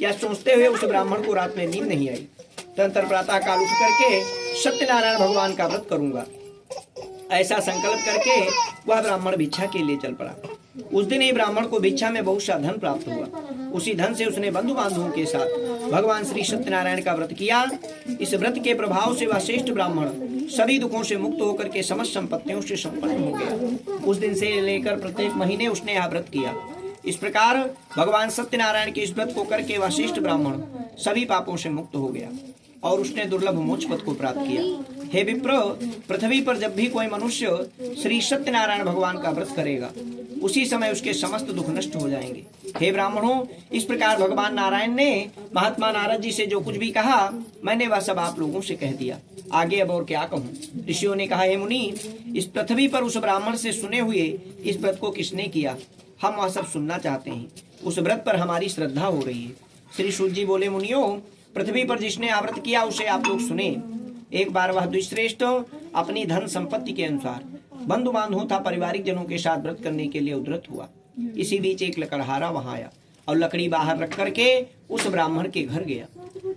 यह सोचते हुए उस ब्राह्मण को रात में नींद नहीं आई। तदनंतर प्रातः काल उठ करके सत्यनारायण भगवान का व्रत करूंगा, ऐसा संकल्प करके वह ब्राह्मण भिक्षा के लिए चल पड़ा। उस दिन ही ब्राह्मण को भिक्षा में बहुत सा धन प्राप्त हुआ। उसी धन से उसने बंधु बांधवों के साथ भगवान श्री सत्यनारायण का व्रत किया। इस व्रत के प्रभाव से वह श्रेष्ठ ब्राह्मण सभी दुखों से मुक्त होकर के समस्त संपत्तियों से संपन्न हो गया। उस दिन से लेकर प्रत्येक महीने उसने यह व्रत किया। इस प्रकार भगवान सत्यनारायण के इस व्रत को करके वह श्रेष्ठ ब्राह्मण सभी पापों से मुक्त हो गया और उसने दुर्लभ मोक्ष पद को प्राप्त किया। हे विप्र, पृथ्वी पर जब भी कोई मनुष्य श्री सत्यनारायण भगवान का व्रत करेगा उसी समय उसके समस्त दुख नष्ट हो जाएंगे। हे ब्राह्मणों, इस प्रकार भगवान नारायण ने महात्मा नारद जी से जो कुछ भी कहा मैंने वह सब आप लोगों से कह दिया। आगे अब और क्या कहूँ। ऋषियों ने कहा, हे मुनि, इस पृथ्वी पर उस ब्राह्मण से सुने हुए इस व्रत को किसने किया, हम वह सब सुनना चाहते हैं। उस व्रत पर हमारी श्रद्धा हो रही है। श्री सूत जी बोले, मुनियों, पृथ्वी पर जिसने व्रत किया उसे आप लोग सुने। एक बार वह द्विश्रेष्ठ अपनी धन संपत्ति के अनुसार बंधु बांधवों तथा पारिवारिक जनों के साथ व्रत करने के लिए उद्धत हुआ। इसी बीच एक लकड़हारा वहां आया और लकड़ी बाहर रख करके उस ब्राह्मण के घर गया।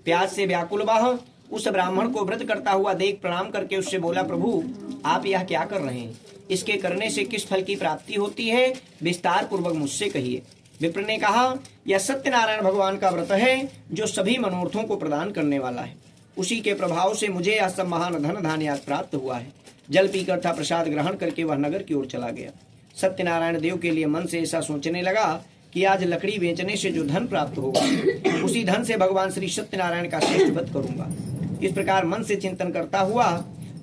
प्यास से व्याकुल वह उस ब्राह्मण को व्रत करता हुआ देख प्रणाम करके उससे बोला, प्रभु, आप यह क्या कर रहे हैं? इसके करने से किस फल की प्राप्ति होती है, विस्तार पूर्वक मुझसे कहिए। विप्र ने कहा, यह सत्यनारायण भगवान का व्रत है जो सभी मनोरथों को प्रदान करने वाला है। उसी के प्रभाव से मुझे यह सब महान धन धान्य प्राप्त हुआ है। जल पीकर था प्रसाद ग्रहण करके वह नगर की ओर चला गया। सत्यनारायण देव के लिए मन से ऐसा सोचने लगा कि आज लकड़ी बेचने से जो धन प्राप्त होगा उसी धन से भगवान श्री सत्यनारायण का श्रेष्ठ व्रत करूंगा। इस प्रकार मन से चिंतन करता हुआ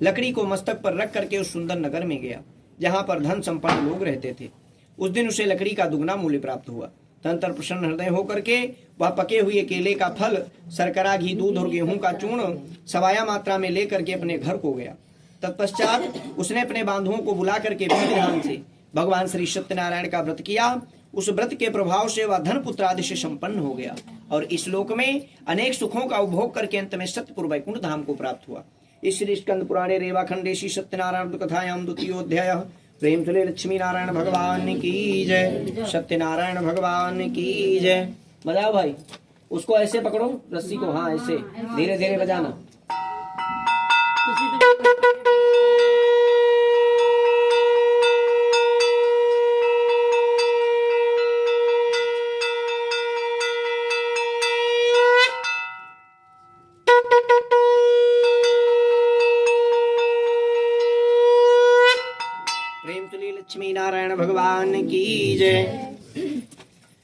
लकड़ी को मस्तक पर रख करके उस सुंदर नगर में गया जहाँ पर धन संपन्न लोग रहते थे। उस दिन उसे लकड़ी का दुगना मूल्य प्राप्त हुआ। तदनंतर प्रसन्न हृदय होकर के वह पके हुए केले का फल, शर्करा, घी, दूध और गेहूं का चूर्ण सवाया मात्रा में लेकर के अपने घर को गया। तत्पश्चात उसने अपने बांधुओं को बुला करके विधि विधान से भगवान श्री सत्यनारायण का व्रत किया। उस व्रत के प्रभाव से वह धन पुत्र आदि से संपन्न हो गया और इस लोक में अनेक सुखों का उपभोग करके अंत में सत्यपुर वैकुंठ धाम को प्राप्त हुआ। इस श्री स्कंद पुराणे रेवाखंडे श्री सत्यनारायण कथायां द्वितीयोध्याय प्रेम से लक्ष्मी नारायण भगवान की जय, सत्यनारायण भगवान की जय। बजाओ भाई, उसको ऐसे पकड़ो रस्सी को, हाँ ऐसे धीरे धीरे बजाना। प्रेम से लक्ष्मी नारायण भगवान की जय।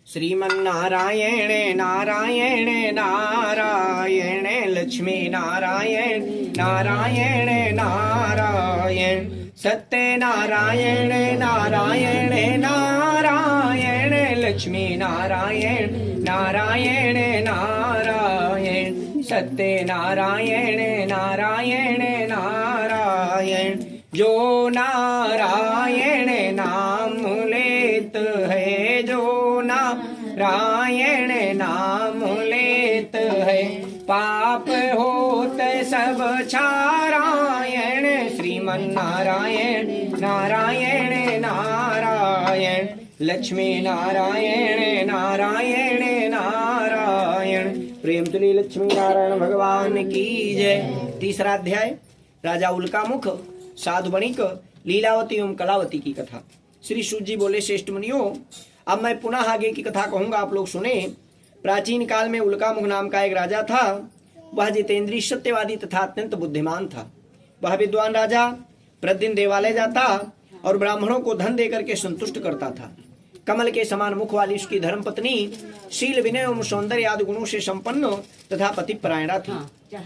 श्रीमन्नारायण नारायण नारायण लक्ष्मी नारायण नारायण नारायण सत्यनारायण नारायण नारायण लक्ष्मी नारायण नारायण नारायण सत्यनारायण नारायण नारायण। जो नारायण नाम लेत है, जो नारायण नाम लेत है, पाप होत सब छारायण। श्रीमन नारायण नारायण नारायण लक्ष्मी नारायण नारायण नारायण। प्रेम तुली लक्ष्मी नारायण भगवान की जय। तीसरा अध्याय राजा उल्कामुख, साधु बणिक, लीलावती एवं कलावती की कथा। श्री सूत जी बोले, श्रेष्ठ मुनियों, अब मैं पुनः आगे की कथा कहूंगा, आप लोग सुने। प्राचीन काल में उल्कामुख नाम का एक राजा था। वह जितेंद्रीय, सत्यवादी तथा अत्यंत बुद्धिमान था। वह विद्वान राजा प्रतिदिन देवालय जाता और ब्राह्मणों को धन देकर के संतुष्ट करता था। कमल के समान मुख वाली उसकी धर्मपत्नी शील, विनय एवं सौंदर्य आदि गुणों से संपन्न तथा पतिपरायणा थी।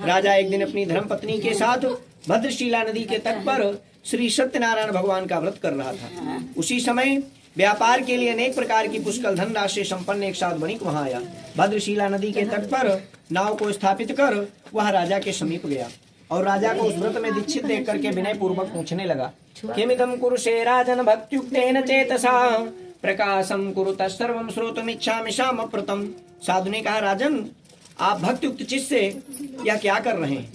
राजा एक दिन अपनी धर्मपत्नी के साथ भद्रशिला नदी के तट पर श्री सत्यनारायण भगवान का व्रत कर रहा था। उसी समय व्यापार के लिए अनेक प्रकार की पुष्कल धन राशि संपन्न एक साधु बणिक वहां आया। भद्रशिला नदी के तट पर नाव को स्थापित कर वह राजा के समीप गया और राजा को उस व्रत में दीक्षित देख करके विनय पूर्वक पूछने लगा, किमिदं कुरुषे राजन भक्त्युक्तेन चेतसा प्रकाशम कुरुत सर्वं श्रोतुमिच्छामि शामप्रतम। साधु ने कहा, राजन आप भक्तियुक्त चित्त से यह क्या कर रहे हैं?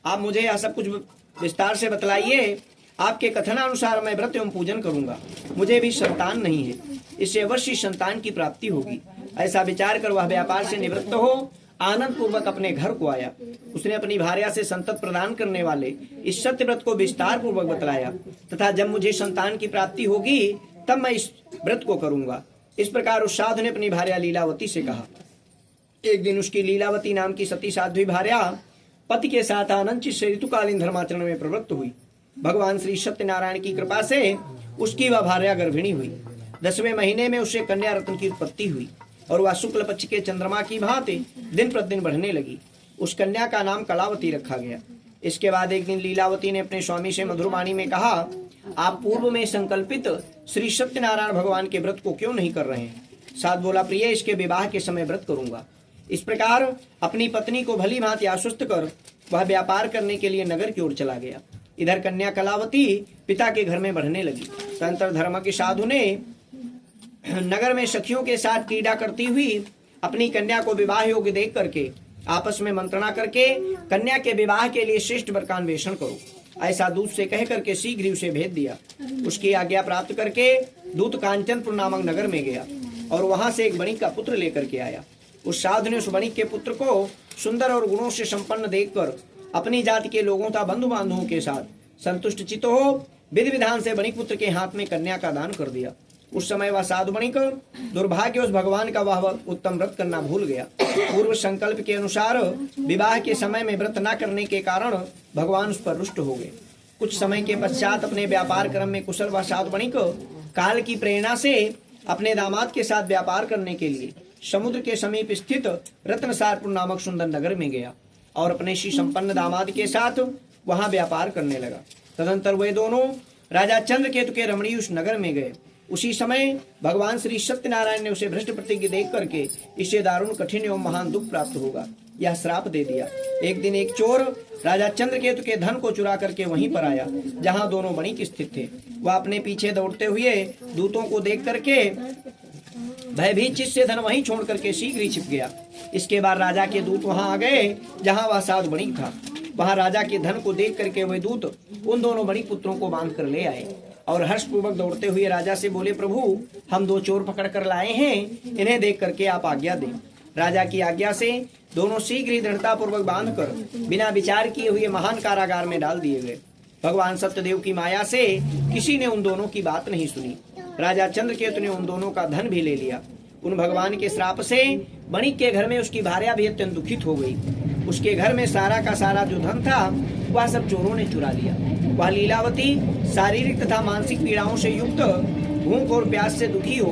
आप मुझे यह सब कुछ विस्तार से बतलाइए। आपके कथनानुसार मैं व्रत एवं पूजन करूंगा। मुझे भी संतान नहीं है, इससे अवश्य संतान की प्राप्ति होगी। ऐसा विचार कर वह व्यापार से निवृत्त हो आनंद पूर्वक अपने घर को आया। उसने अपनी भार्या से संतत प्रदान करने वाले इस सत्य व्रत को विस्तार पूर्वक बतलाया तथा जब मुझे संतान की प्राप्ति होगी तब मैं इस व्रत को करूंगा। इस प्रकार उस साधु ने अपनी भार्या लीलावती से कहा। एक दिन उसकी लीलावती नाम की सती साध्वी भार्या पति के साथ आनंद से ऋतुकालीन धर्माचरण में प्रवृत्त हुई। भगवान श्री सत्यनारायण की कृपा से उसकी वह भार्या गर्भिणी हुई। 10वें महीने में उसे कन्या रत्न की उत्पत्ति हुई और वह शुक्ल पक्ष के चंद्रमा की भांति दिन प्रतिदिन बढ़ने लगी। उस कन्या का नाम कलावती रखा गया। इसके बाद एक दिन लीलावती ने अपने स्वामी से मधुरवाणी में कहा, आप पूर्व में संकल्पित श्री सत्यनारायण भगवान के व्रत को क्यों नहीं कर रहे हैं? साध बोला, प्रिय, इसके विवाह के समय व्रत करूंगा। इस प्रकार अपनी पत्नी को भली भांति आश्वस्त कर वह व्यापार करने के लिए नगर की ओर चला गया। इधर कन्या कलावती पिता के घर में बढ़ने लगी। तंत्र धर्म के साधु ने नगर में सखियों के साथ क्रीड़ा करती हुई अपनी कन्या को विवाह योग्य देख करके आपस में मंत्रणा करके कन्या के विवाह के लिए श्रेष्ठ वर का अन्वेषण करो, ऐसा दूत से कह करके शीघ्र ही उसे भेज दिया। उसकी आज्ञा प्राप्त करके दूत कांचनपुर नामक नगर में गया और वहां से एक बणिक का पुत्र लेकर के आया। उस साधु ने उस बणिक के पुत्र को सुंदर और गुणों से संपन्न देखकर अपनी जाति के लोगों तथा बंधु बांधवों के साथ संतुष्ट चित्त हो विधि विधान से बणिक पुत्र के हाथ में कन्या का दान कर दिया। उस समय वह साधु बणिक दुर्भाग्य उस भगवान का वह उत्तम व्रत करना भूल गया। पूर्व संकल्प के अनुसार विवाह के समय में व्रत न करने के कारण भगवान उस पर रुष्ट हो गए। कुछ समय के पश्चात अपने व्यापार क्रम में कुशल वह साधु बणिक काल की प्रेरणा से अपने दामाद के साथ व्यापार करने के लिए समुद्र के समीप स्थित रत्नसारपुर नामक सुंदर नगर में गया और अपने श्री संपन्न दामाद के साथ वहां व्यापार करने लगा। तदंतर वे दोनों राजा चंद्रकेतु के रमणीय उस नगर में गए। उसी समय भगवान श्री सत्यनारायण ने उसे भ्रष्ट प्रतिज्ञा देख करके इससे दारुण कठिन एवं महान दुख प्राप्त होगा यह श्राप दे दिया। एक दिन एक चोर राजा चंद्रकेतु के धन को चुरा करके वहीं पर आया जहां दोनों बणिक स्थित थे। वह अपने पीछे दौड़ते हुए दूतों को देख करके भयभीत चित्त से धन वहीं छोड़ करके शीघ्र ही छिप गया। इसके बाद राजा के दूत वहां आ गए जहां वह साधु बणिक था। वहां राजा के धन को देख करके वे दूत उन दोनों बड़ी पुत्रों को बांध कर ले आए और हर्षपूर्वक दौड़ते हुए राजा से बोले, प्रभु हम 2 चोर पकड़ कर लाए हैं, इन्हें देख करके आप आज्ञा दें। राजा की आज्ञा से दोनों शीघ्र ही दृढ़तापूर्वक बांधकर बिना विचार किए हुए महान कारागार में डाल दिए गए। भगवान सत्यदेव की माया से किसी ने उन दोनों की बात नहीं सुनी। राजा चंद्रकेतु ने उन दोनों का धन भी ले लिया। उन भगवान के श्राप से वणिक के घर में उसकी भार्या भी अत्यंत दुखित हो गई। उसके घर में सारा का सारा जो धन था वह सब चोरों ने चुरा लिया। वह लीलावती शारीरिक तथा मानसिक पीड़ाओं से युक्त, भूख और प्यास से दुखी हो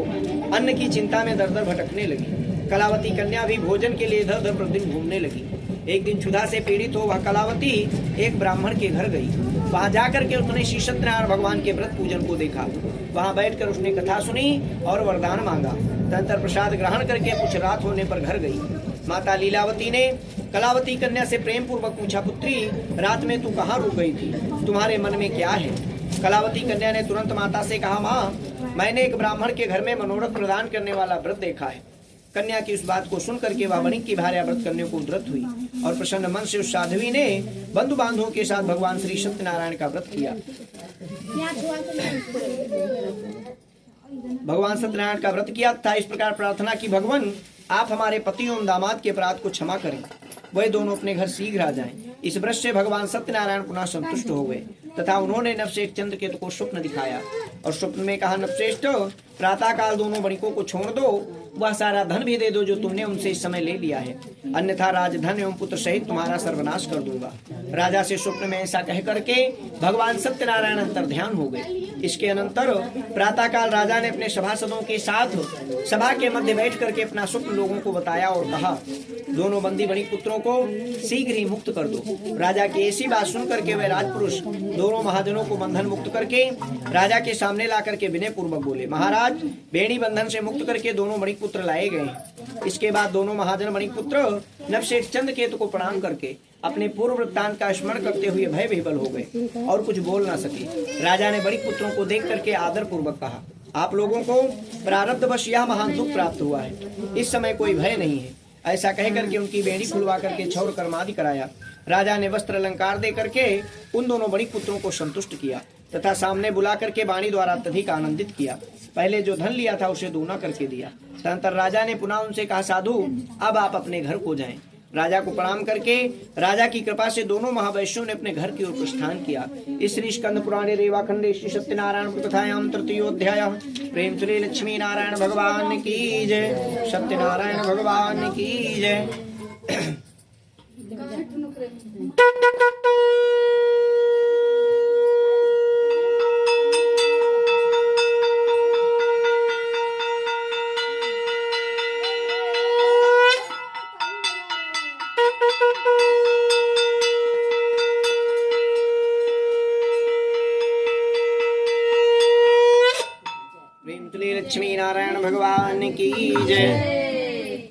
अन्न की चिंता में दर दर भटकने लगी। कलावती कन्या भी भोजन के लिए इधर उधर प्रतिदिन घूमने लगी। एक दिन क्षुधा से पीड़ित हो वह कलावती एक ब्राह्मण के घर गई। वहां जाकर के उसने श्री सत्यनारायण भगवान के व्रत पूजन को देखा। वहां बैठकर उसने कथा सुनी और वरदान मांगा। तदंतर प्रसाद ग्रहण करके कुछ रात होने पर घर गई। माता लीलावती ने कलावती कन्या से प्रेम पूर्वक पूछा, पुत्री रात में तू कहाँ रुक गई थी, तुम्हारे मन में क्या है? कलावती कन्या ने तुरंत माता से कहा, माँ मैंने एक ब्राह्मण के घर में मनोरथ प्रदान करने वाला व्रत देखा है। कन्या की उस बात को सुन करके वह वणिक की भार्या व्रत करने को उद्यत हुई और प्रसन्न मन से उस साध्वी ने बंधु बांधवों के साथ भगवान श्री सत्यनारायण का व्रत किया। भगवान सत्यनारायण का व्रत किया तथा इस प्रकार प्रार्थना की, भगवान आप हमारे पति एवं दामाद के अपराध को क्षमा करें, वह दोनों अपने घर शीघ्र आ जाएं। इस व्रत से भगवान सत्यनारायण पुनः संतुष्ट हो गए तथा उन्होंने नवश्रेष्ठ चंद्रकेतु को स्वप्न दिखाया और स्वप्न में कहा, नवश्रेष्ठ प्रातः काल दोनों वणिकों को छोड़ दो, वह सारा धन भी दे दो जो तुमने उनसे इस समय ले लिया है, अन्यथा राजधन एवं पुत्र सहित तुम्हारा सर्वनाश कर दूंगा। राजा से स्वप्न में ऐसा कह करके भगवान सत्यनारायण अंतर ध्यान हो गए। इसके अनंतर प्रातः काल राजा ने अपने सभासदों के साथ सभा के मध्य बैठ करके अपना स्वप्न लोगों को बताया और कहा, दोनों बंदी बड़ी पुत्रों को शीघ्र ही मुक्त कर दो। राजा की ऐसी बात सुन करके वे राजपुरुष दोनों महाजनों को बंधन मुक्त करके राजा के सामने ला करके विनय पूर्वक बोले, महाराज बेड़ी बंधन से मुक्त करके दोनों बड़ी पुत्र लाए गए। इसके बाद दोनों महाजन बड़ी पुत्र नवश्रेष्ठ चंद्रकेतु को प्रणाम करके अपने पूर्व वृत्तांत का स्मरण करते हुए भय विह्वल हो गए और कुछ बोल न सके। राजा ने बड़ी पुत्रों को देख करके आदर पूर्वक कहा, आप लोगों को प्रारब्धवश यह महान दुख प्राप्त हुआ है, इस समय कोई भय नहीं है। ऐसा कह करके उनकी बेड़ी खुलवा करके क्षौर कर्मादि कराया। राजा ने वस्त्र अलंकार दे करके उन दोनों बड़ी पुत्रों को संतुष्ट किया तथा सामने बुला करके वाणी द्वारा अत्यधिक आनंदित किया। पहले जो धन लिया था उसे दूना करके दिया। तदंतर राजा ने पुनः उनसे कहा, साधु अब आप अपने घर को जाएं। राजा को प्रणाम करके राजा की कृपा से दोनों महावैश्यों ने अपने घर की ओर प्रस्थान किया। इस श्री स्कंद पुराणे रेवाखंडे श्री सत्यनारायण कथायाम तृतीयोध्याय। प्रेम श्री लक्ष्मी नारायण भगवान की जय, सत्यनारायण भगवान की जय। लक्ष्मी नारायण भगवान की जय।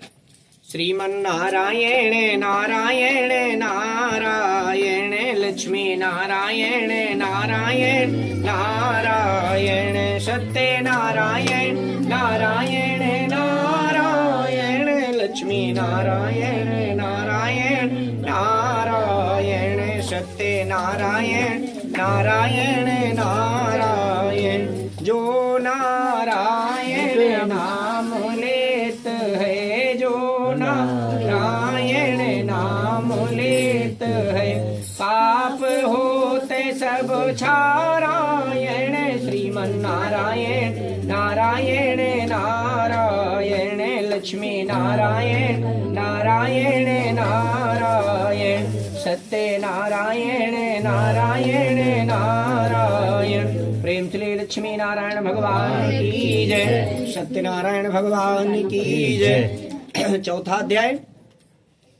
श्रीमन्नारायण नारायण नारायण लक्ष्मी नारायण नारायण नारायण सत्यनारायण नारायण नारायण लक्ष्मी नारायण नारायण नारायण सत्यनारायण नारायण नारायण। जो नारायण नाम लेत है, जो नारायण नाम लेत है, पाप होते सब छारायण। श्रीमन्नारायण नारायण नारायण लक्ष्मी नारायण नारायण नारायण सत्यनारायण नारायण नारायण। प्रेम श्री लक्ष्मी नारायण भगवान की जय, सत्यनारायण भगवान की जय। चौथा अध्याय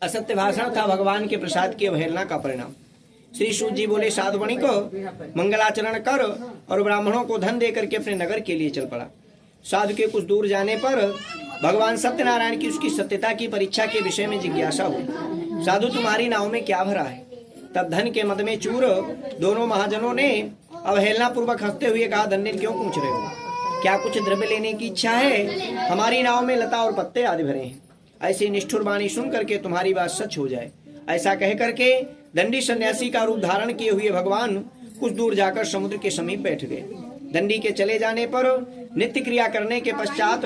असत्य भाषण था भगवान के प्रसाद की अवहेलना का परिणाम। श्री सूत जी बोले, साधु वणिक मंगलाचरण कर और ब्राह्मणों को धन देकर के अपने नगर के लिए चल पड़ा। साधु के कुछ दूर जाने पर भगवान सत्यनारायण की उसकी सत्यता की परीक्षा के विषय में जिज्ञासा हुई। साधु तुम्हारी नाव में क्या भरा है? तब धन के मद में चूर दोनों महाजनों ने अवहेलना पूर्वक हंसते हुए कहा, धन्य क्यों पूछ रहे हो? क्या कुछ द्रव्य लेने की इच्छा है? हमारी नाव में लता और पत्ते आदि भरे हैं। ऐसी निष्ठुर वाणी सुन करके तुम्हारी बात सच हो जाए। ऐसा कह करके दंडी सन्यासी का रूप धारण किए हुए भगवान कुछ दूर जाकर समुद्र के समीप बैठ गए। दंडी के चले जाने पर नित्य क्रिया करने के पश्चात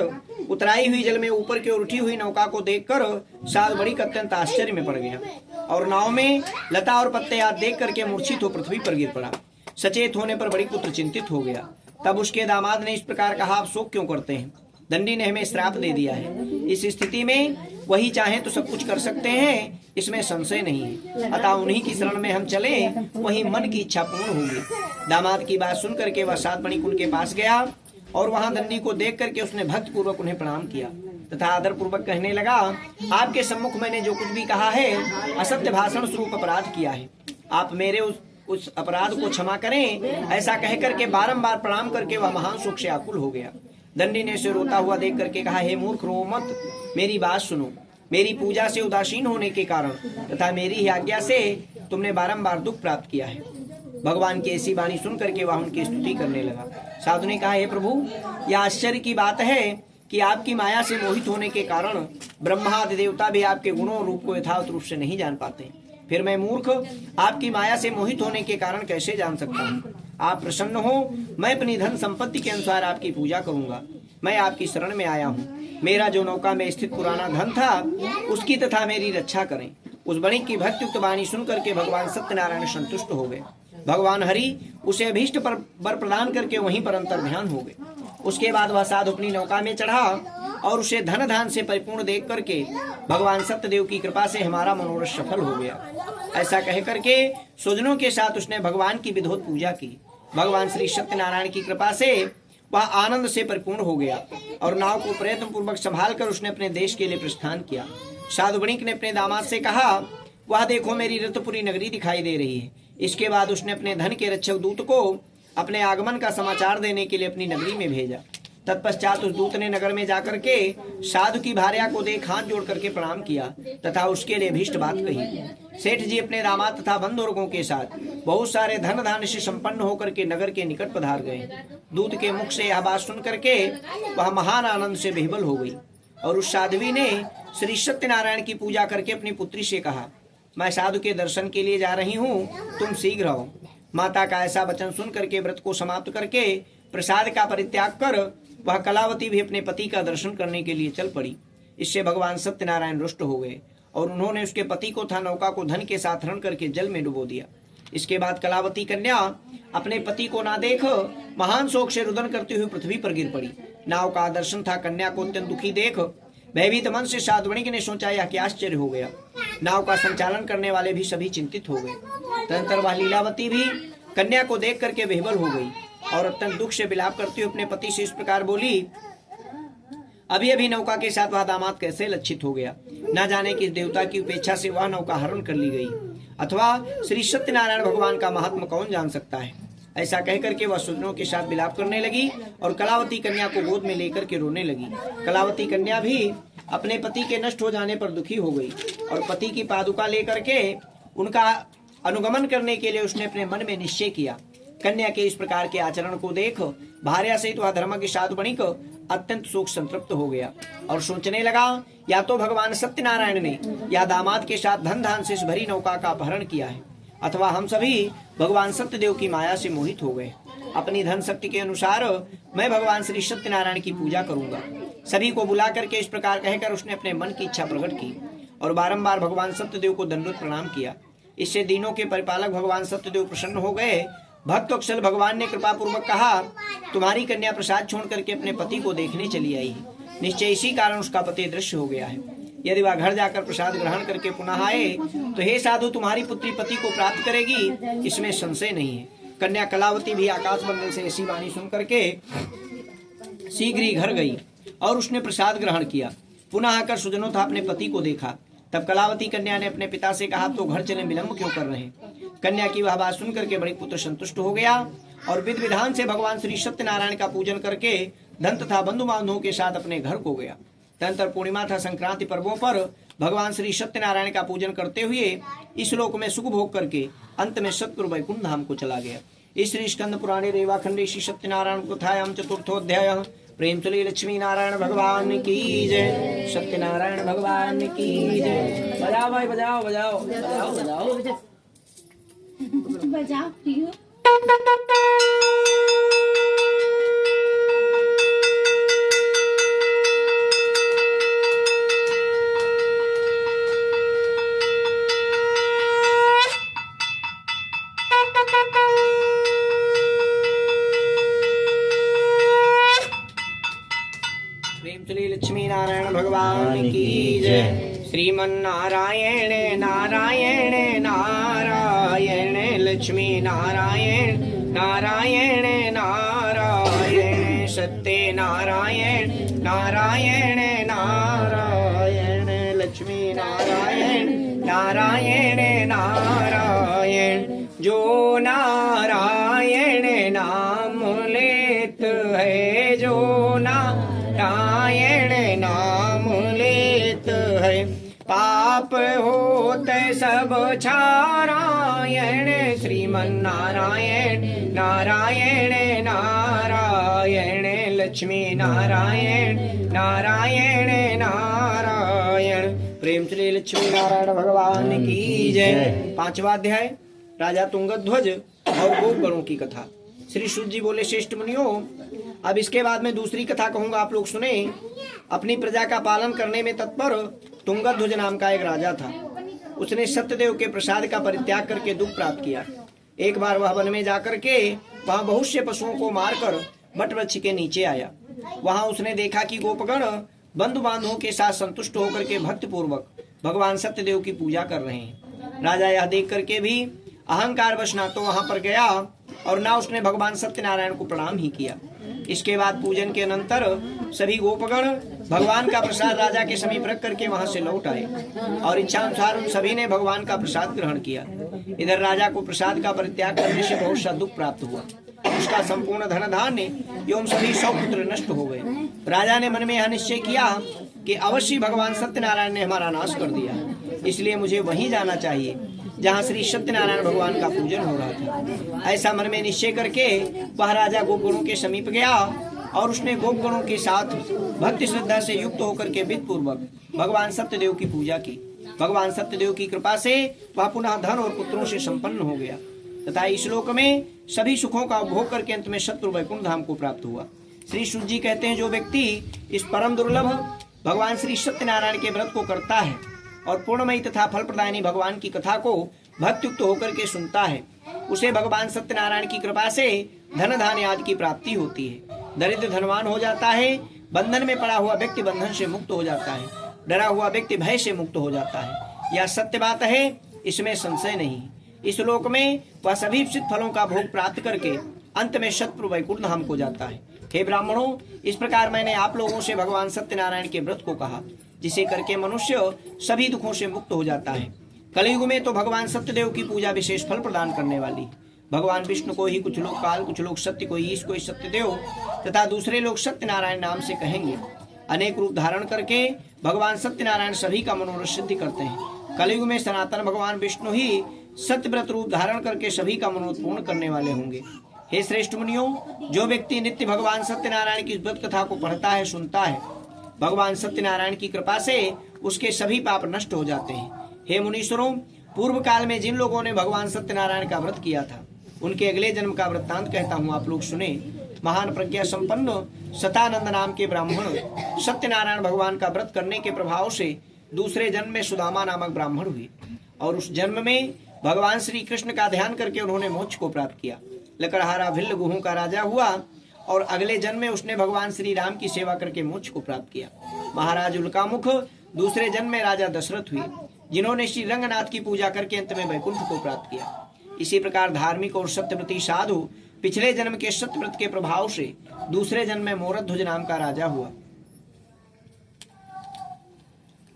उतराई हुई जल में ऊपर की ओर उठी हुई नौका को देखकर साधु बणिक अत्यंत आश्चर्य में पड़ गया और नाव में लता और पत्ते आदि देख करके मूर्छित हो पृथ्वी पर गिर पड़ा। सचेत होने पर बड़ी पुत्र चिंतित हो गया। तब उसके दामाद ने इस प्रकार कहा, आप शोक क्यों करते हैं? दंडी ने हमें श्राप दे दिया है। इस स्थिति में वही चाहे तो सब कुछ कर सकते हैं, इसमें संशय नहीं है। अतः उन्हीं की शरण में हम चले, वही मन की इच्छा पूर्ण होगी। दामाद की बात सुन करके वह सात बणिक उनके पास गया और वहां दंडी को देख करके उसने भक्त पूर्वक उन्हें प्रणाम किया तथा आदर पूर्वक कहने लगा, आपके सम्मुख मैंने जो कुछ भी कहा है असत्य भाषण स्वरूप अपराध किया है। आप मेरे उस अपराध को क्षमा करें। ऐसा कह करके बारंबार प्रणाम करके वह महान शोक से आकुल हो गया। दंडी ने उसे रोता हुआ देख करके कहा, हे मूर्ख, रो मत, मेरी बात सुनो। मेरी पूजा से उदासीन होने के कारण तथा मेरी ही आज्ञा से तुमने बारंबार दुख प्राप्त किया है। भगवान की ऐसी वाणी सुन करके वह उनकी स्तुति करने लगा। साधु ने कहा, हे प्रभु, यह आश्चर्य की बात है कि आपकी माया से मोहित होने के कारण ब्रह्मा आदि देवता भी आपके गुणों और रूप को यथार्थ रूप से नहीं जान पाते। फिर मैं मूर्ख आपकी माया से मोहित होने के कारण कैसे जान सकता हूँ? आप प्रसन्न हो, मैं अपनी धन संपत्ति के अनुसार आपकी पूजा करूंगा। मैं आपकी शरण में आया हूँ। मेरा जो नौका में स्थित पुराना धन था उसकी तथा मेरी रक्षा करें। उस बणिक की भक्तियुक्त वाणी सुन करके भगवान सत्यनारायण संतुष्ट हो गए। भगवान हरि उसे अभीष्ट पर वर प्रदान करके वहीं पर अंतर्ध्यान हो गए। उसके बाद वह साधु अपनी नौका में चढ़ा और उसे धन धान से परिपूर्ण देख करके भगवान सत्यदेव की कृपा से हमारा मनोरथ सफल हो गया। ऐसा कह करके स्वजनों के साथ उसने भगवान की विधिवत पूजा की। भगवान श्री सत्यनारायण की कृपा से वह आनंद से परिपूर्ण हो गया और नाव को प्रयत्न पूर्वक संभाल कर उसने अपने देश के लिए प्रस्थान किया। साधु बणिक ने अपने दामाद से कहा, वह देखो मेरी रत्नपुरी नगरी दिखाई दे रही है। इसके बाद उसने अपने धन के रक्षक दूत को अपने आगमन का समाचार देने के लिए अपनी नगरी में भेजा। तत्पश्चात उस दूत ने नगर में जाकर के साधु की भार्या को देख हाथ जोड़ करके प्रणाम किया तथा उसके लिए भीष्ट बात कही। सेठ जी अपने दामाद तथा बंधु वर्गों के साथ बहुत सारे धन धान्य से संपन्न होकर के नगर के निकट पधार गए। दूत के मुख से यह बात सुन करके वह महान आनंद से बेहबल हो गई और उस साध्वी ने श्री सत्यनारायण की पूजा करके अपनी पुत्री से कहा, मैं साधु के दर्शन के लिए जा रही हूँ, तुम शीघ्र आओ। माता का ऐसा वचन सुन करके व्रत को समाप्त करके प्रसाद का परित्याग कर वह कलावती भी अपने पति का दर्शन करने के लिए चल पड़ी। इससे भगवान सत्यनारायण रुष्ट हो गए और उन्होंने उसके पति को तथा नौका को धन के साथ हरण करके जल में डुबो दिया। इसके बाद कलावती कन्या अपने पति को ना देख महान शोक से रुदन करती हुई पृथ्वी पर गिर पड़ी। नाव का दर्शन था। कन्या को अत्यंत दुखी देख भयभीत मन से साधु बणिक ने सोचा, यह क्या आश्चर्य हो गया। नाव का संचालन करने वाले भी सभी चिंतित हो गए। तदंतर वह लीलावती भी कन्या को देख करके बेहबल हो गई और अत्यंत दुख से विलाप करती हुई अपने पति से इस प्रकार बोली, अभी अभी नौका के साथ वह दामाद कैसे लज्जित हो गया। न जाने किस देवता की उपेक्षा से वह नौका हरण कर ली गई, अथवा श्री सत्यनारायण भगवान का महात्मा कौन जान सकता है। ऐसा कह करके वह सुजनों के साथ विलाप करने लगी और कलावती कन्या को गोद में लेकर के रोने लगी। कलावती कन्या भी अपने पति के नष्ट हो जाने पर दुखी हो गई और पति की पादुका लेकर के उनका अनुगमन करने के लिए उसने अपने मन में निश्चय किया। कन्या के इस प्रकार के आचरण को देख भार्या सहित वह धर्म के साधु बणिक अत्यंत शोक संतृप्त हो गया और सोचने लगा, या तो भगवान सत्यनारायण ने या दामाद के साथ धन धान से इस भरी नौका का अपहरण किया है, अथवा हम सभी भगवान सत्यदेव की माया से मोहित हो गए। अपनी धन शक्ति के अनुसार मैं भगवान श्री सत्यनारायण की पूजा करूंगा। सभी को बुला करके इस प्रकार कहकर उसने अपने मन की इच्छा प्रकट की और बारंबार भगवान सत्यदेव को दंडवत प्रणाम किया। इससे दीनों के परिपालक भगवान सत्यदेव प्रसन्न हो गए। भक्त अक्षल भगवान ने कृपा पूर्वक कहा, तुम्हारी कन्या प्रसाद छोड़ करके अपने पति को देखने चली आई है। निश्चय इसी कारण उसका पति दृश्य हो गया है। यदि वह घर जाकर प्रसाद ग्रहण करके पुनः आए तो हे साधु, तुम्हारी पुत्री पति को प्राप्त करेगी, इसमें संशय नहीं है। कन्या कलावती भी आकाश मंडल से ऐसी वाणी सुन करके शीघ्र ही घर गई और उसने प्रसाद ग्रहण किया। पुनः आकर सुजनों था अपने पति को देखा। तब कलावती कन्या ने अपने पिता से कहा, तो घर चले, विलंब क्यों कर रहे हैं। कन्या की वह बात सुन करके बड़ी पुत्र संतुष्ट हो गया और विधि विधान से भगवान श्री सत्यनारायण का पूजन करके धन तथा बंधु बांधवों के साथ अपने घर को गया। तदंतर पूर्णिमा तथा संक्रांति पर्वों पर भगवान श्री सत्यनारायण का पूजन करते हुए इस लोक में सुख भोग करके अंत में सतपुर वैकुंठ धाम को चला गया। इस श्री स्कंद पुराणे रेवाखंडे श्री सत्यनारायण कथायाम चतुर्थोध्याय। प्रेम चले लक्ष्मी नारायण भगवान की जय, सत्यनारायण भगवान की जय। बजाओ भाई, बजाओ बजाओ बजाओ बजाओ। बजाओ पियो। प्रेम श्री लक्ष्मी नारायण भगवान की जय। श्रीमन्नारायण नारायण नारायण लक्ष्मी नारायण नारायण नारायण सत्य नारायण नारायण नारायण लक्ष्मी नारायण नारायण नारायण। जो नारायण नाम लेत है, जो नारायण नाम लेत है, पाप होत सब छारायण। श्रीमन्नारायण नारायण नारायण लक्ष्मी नारायण नारायण नारायण। प्रेम श्री लक्ष्मी नारायण भगवान की जय। 5वां अध्याय राजा तुंगध्वज और गोपगणों की कथा। श्री शुद्ध जी बोले, श्रेष्ठ मुनियों, अब इसके बाद मैं दूसरी कथा कहूंगा, आप लोग सुने। अपनी प्रजा का पालन करने में तत्पर तुंगध्वज नाम का एक राजा था। उसने सत्यदेव के प्रसाद का परित्याग करके दुख प्राप्त किया। एक बार वह वन में जाकर के वहां बहुत से पशुओं को मारकर बट वृक्ष के नीचे आया। वहां उसने देखा कि गोपगण बंधु बांधवों के साथ संतुष्ट होकर के भक्ति पूर्वक भगवान सत्यदेव की पूजा कर रहे हैं। राजा यह देख करके भी अहंकार वश ना तो वहां पर गया और ना उसने भगवान सत्यनारायण को प्रणाम ही किया। इसके बाद पूजन के अनंतर सभी गोपगण भगवान का प्रसाद राजा के समीप रख करके वहां से लौट आए और इच्छानुसार उन सभी ने भगवान का प्रसाद ग्रहण किया। इधर राजा को प्रसाद का परित्याग करने से बहुत सा दुख प्राप्त हुआ। उसका संपूर्ण धन धान्य एवं सभी 100 पुत्र नष्ट हो गए। राजा ने मन में यह निश्चय किया कि अवश्य भगवान सत्यनारायण ने हमारा नाश कर दिया, इसलिए मुझे वहीं जाना चाहिए जहाँ श्री सत्यनारायण भगवान का पूजन हो रहा था। ऐसा मन में निश्चय करके वह राजा गोपगणों के समीप गया और उसने गोपगणों के साथ भक्ति श्रद्धा से युक्त होकर के विधि पूर्वक भगवान सत्यदेव की पूजा की। भगवान सत्यदेव की कृपा से वह पुनः धन और पुत्रों से संपन्न हो गया तथा इस लोक में सभी सुखों का उपभोग करके अंत में शत्रु वैकुंठ धाम को प्राप्त हुआ। श्री शुद्ध जी कहते हैं, जो व्यक्ति इस परम दुर्लभ भगवान श्री सत्यनारायण के व्रत को करता है और पूर्णमयी तथा फल प्रदायनी भगवान की कथा को भक्तियुक्त होकर के सुनता है, उसे भगवान सत्यनारायण की कृपा से धन धान्य आदि की प्राप्ति होती है। दरिद्र धनवान हो जाता है, बंधन में पड़ा हुआ व्यक्ति बंधन से मुक्त हो जाता है, डरा हुआ व्यक्ति भय से मुक्त हो जाता है। यह सत्य बात है, इसमें संशय नहीं। इस लोक में वह सभी सिद्ध फलों का भोग प्राप्त करके अंत में शत्रु वैकुंठ धाम को जाता है। हे ब्राह्मणों, इस प्रकार मैंने आप लोगों से भगवान सत्यनारायण के व्रत को कहा, जिसे करके मनुष्य सभी दुखों से मुक्त हो जाता है। कलयुग में तो भगवान सत्यदेव की पूजा विशेष फल प्रदान करने वाली। भगवान विष्णु को ही कुछ लोग काल, कुछ लोग सत्य, कोई ईश, कोई सत्यदेव तथा दूसरे लोग सत्यनारायण नाम से कहेंगे। अनेक रूप धारण करके भगवान सत्यनारायण सभी का मनोरथ सिद्धि करते हैं। कलयुग में सनातन भगवान विष्णु ही सत्यव्रत रूप धारण करके सभी का मनोरथ पूर्ण करने वाले होंगे। हे श्रेष्ठ मुनियों, जो व्यक्ति नित्य भगवान सत्यनारायण की व्रत कथा को पढ़ता है, सुनता है, भगवान सत्यनारायण की कृपा से उसके सभी पाप नष्ट हो जाते हैं। हे मुनीश्वरों, पूर्व काल में जिन लोगों ने भगवान सत्यनारायण का व्रत किया था, उनके अगले जन्म का वृत्तांत कहता हूँ, आप लोग सुने। महान प्रज्ञा संपन्न सतानंद नाम के ब्राह्मण सत्यनारायण भगवान का व्रत करने के प्रभाव से दूसरे जन्म में सुदामा नामक ब्राह्मण हुए और उस जन्म में भगवान श्री कृष्ण का ध्यान करके उन्होंने मोक्ष को प्राप्त किया। लकड़हारा भिल्ल गुहों का राजा हुआ और अगले जन्म में उसने भगवान श्री राम की सेवा करके मोक्ष को प्राप्त किया। महाराज उल्कामुख दूसरे जन्म में राजा दशरथ हुए, जिन्होंने श्री रंगनाथ की पूजा करके अंत में वैकुंठ को प्राप्त किया। इसी प्रकार धार्मिक और सत्यव्रती साधु पिछले जन्म के सत्यव्रत के प्रभाव से दूसरे जन्म में मोरध्वज नाम का राजा हुआ।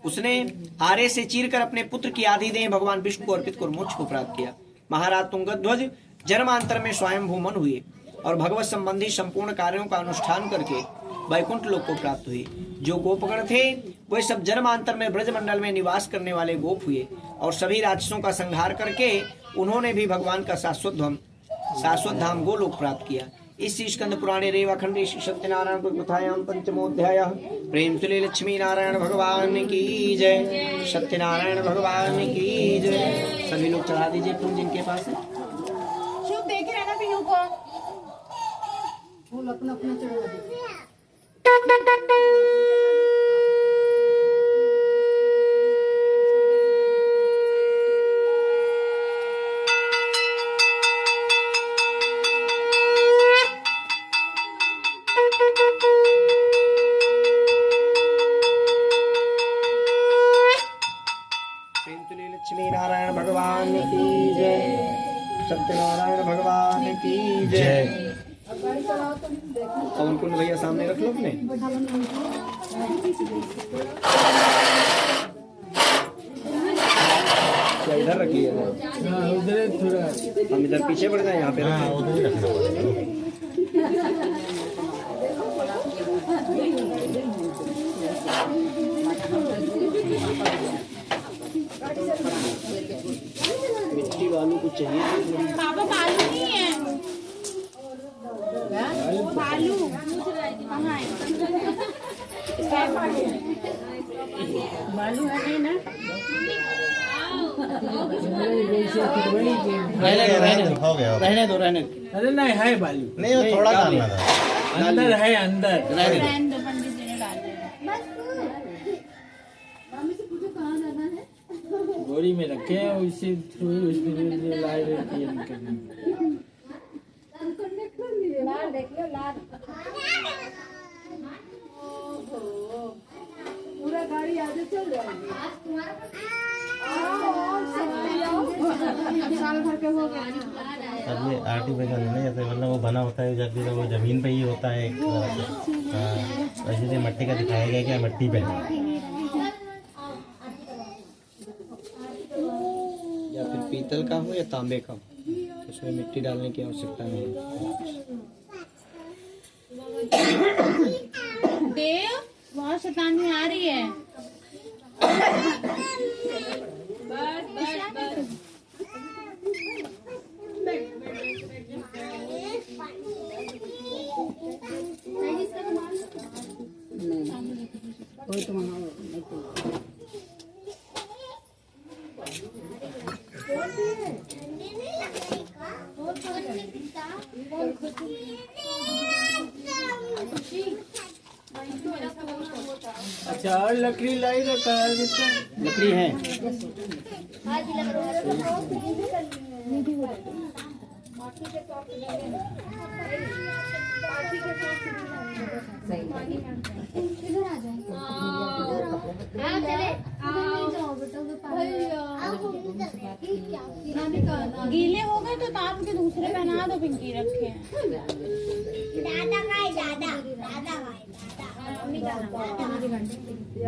उसने आरे से चीरकर अपने पुत्र की आधी देह भगवान विष्णु को अर्पित कर मोक्ष को प्राप्त किया। महाराज तुंगध्वज जन्मांतर में स्वयंभू मन हुए और भगवत संबंधी संपूर्ण कार्यों का अनुष्ठान करके वैकुंठ लोक को प्राप्त हुए। जो गोपगण थे वे सब जन्मांतर में ब्रजमंडल में निवास करने वाले गोप हुए और सभी राक्षसों का संहार करके उन्होंने भी भगवान का शाश्वत धाम गोलोक प्राप्त किया। इस स्कंद पुराणे रेवाखंडे श्री सत्यनारायण कथायाम पंचमोध्याय। प्रेम से लक्ष्मी नारायण भगवान की जय, सत्यनारायण भगवान की जय। सभी लोग चढ़ा दीजिए फूल जिनके पास है। शुभ देख रहे हैं ना पीनू को। फूल अपना अपना चढ़ा दीजिए। लक्ष्मी नारायण भगवान की जय। सत्यनारायण भगवान की जय। पवन कुंड भैया सामने रख लो अपने। क्या इधर रख लिया? उधर थोड़ा हम इधर पीछे बढ़ जाए, यहाँ पे हाँ उधर ही रखना पड़ेगा। मिट्टी बालू कुछ चाहिए? पापा बालू नहीं है, बालू कहाँ है? बालू है ना? रहने दो। अरे नहीं है बालू, नहीं वो थोड़ा डालना था। अंदर है अंदर। रहने दो, पंडित जी ने डाल दिया। बोरी में रखे हैं, उसी थ्रू उसमें लाई रहती है निकलने। पूरा गाड़ी आगे चल जाएगी। साल भर के हो गए। अब ये आर्टिफिशियल नहीं, जैसे मतलब वो बना होता है जब भी तो वो जमीन पे ही होता है। वैसे मिट्टी का दिखाया गया क्या मिट्टी पे है। या फिर पीतल का हो या तांबे का हो, उसमें मिट्टी डालने की आवश्यकता नहीं है। देव बहुत शैतानी आ रही है। कोई तो वहाँ नहीं तो। अच्छा, और लकड़ी लाई तो कहा लकड़ी है? गीले हो गए तो तार के दूसरे पहना दो, पिंकी रखे हैं।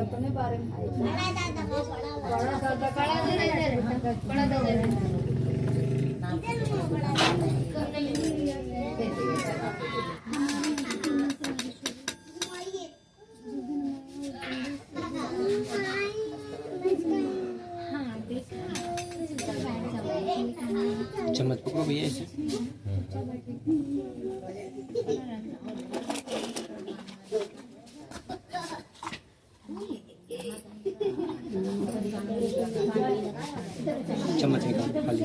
अपने बारे में चम्मच पकड़ो भैया ऐसे। चम्मच निकाल खाली।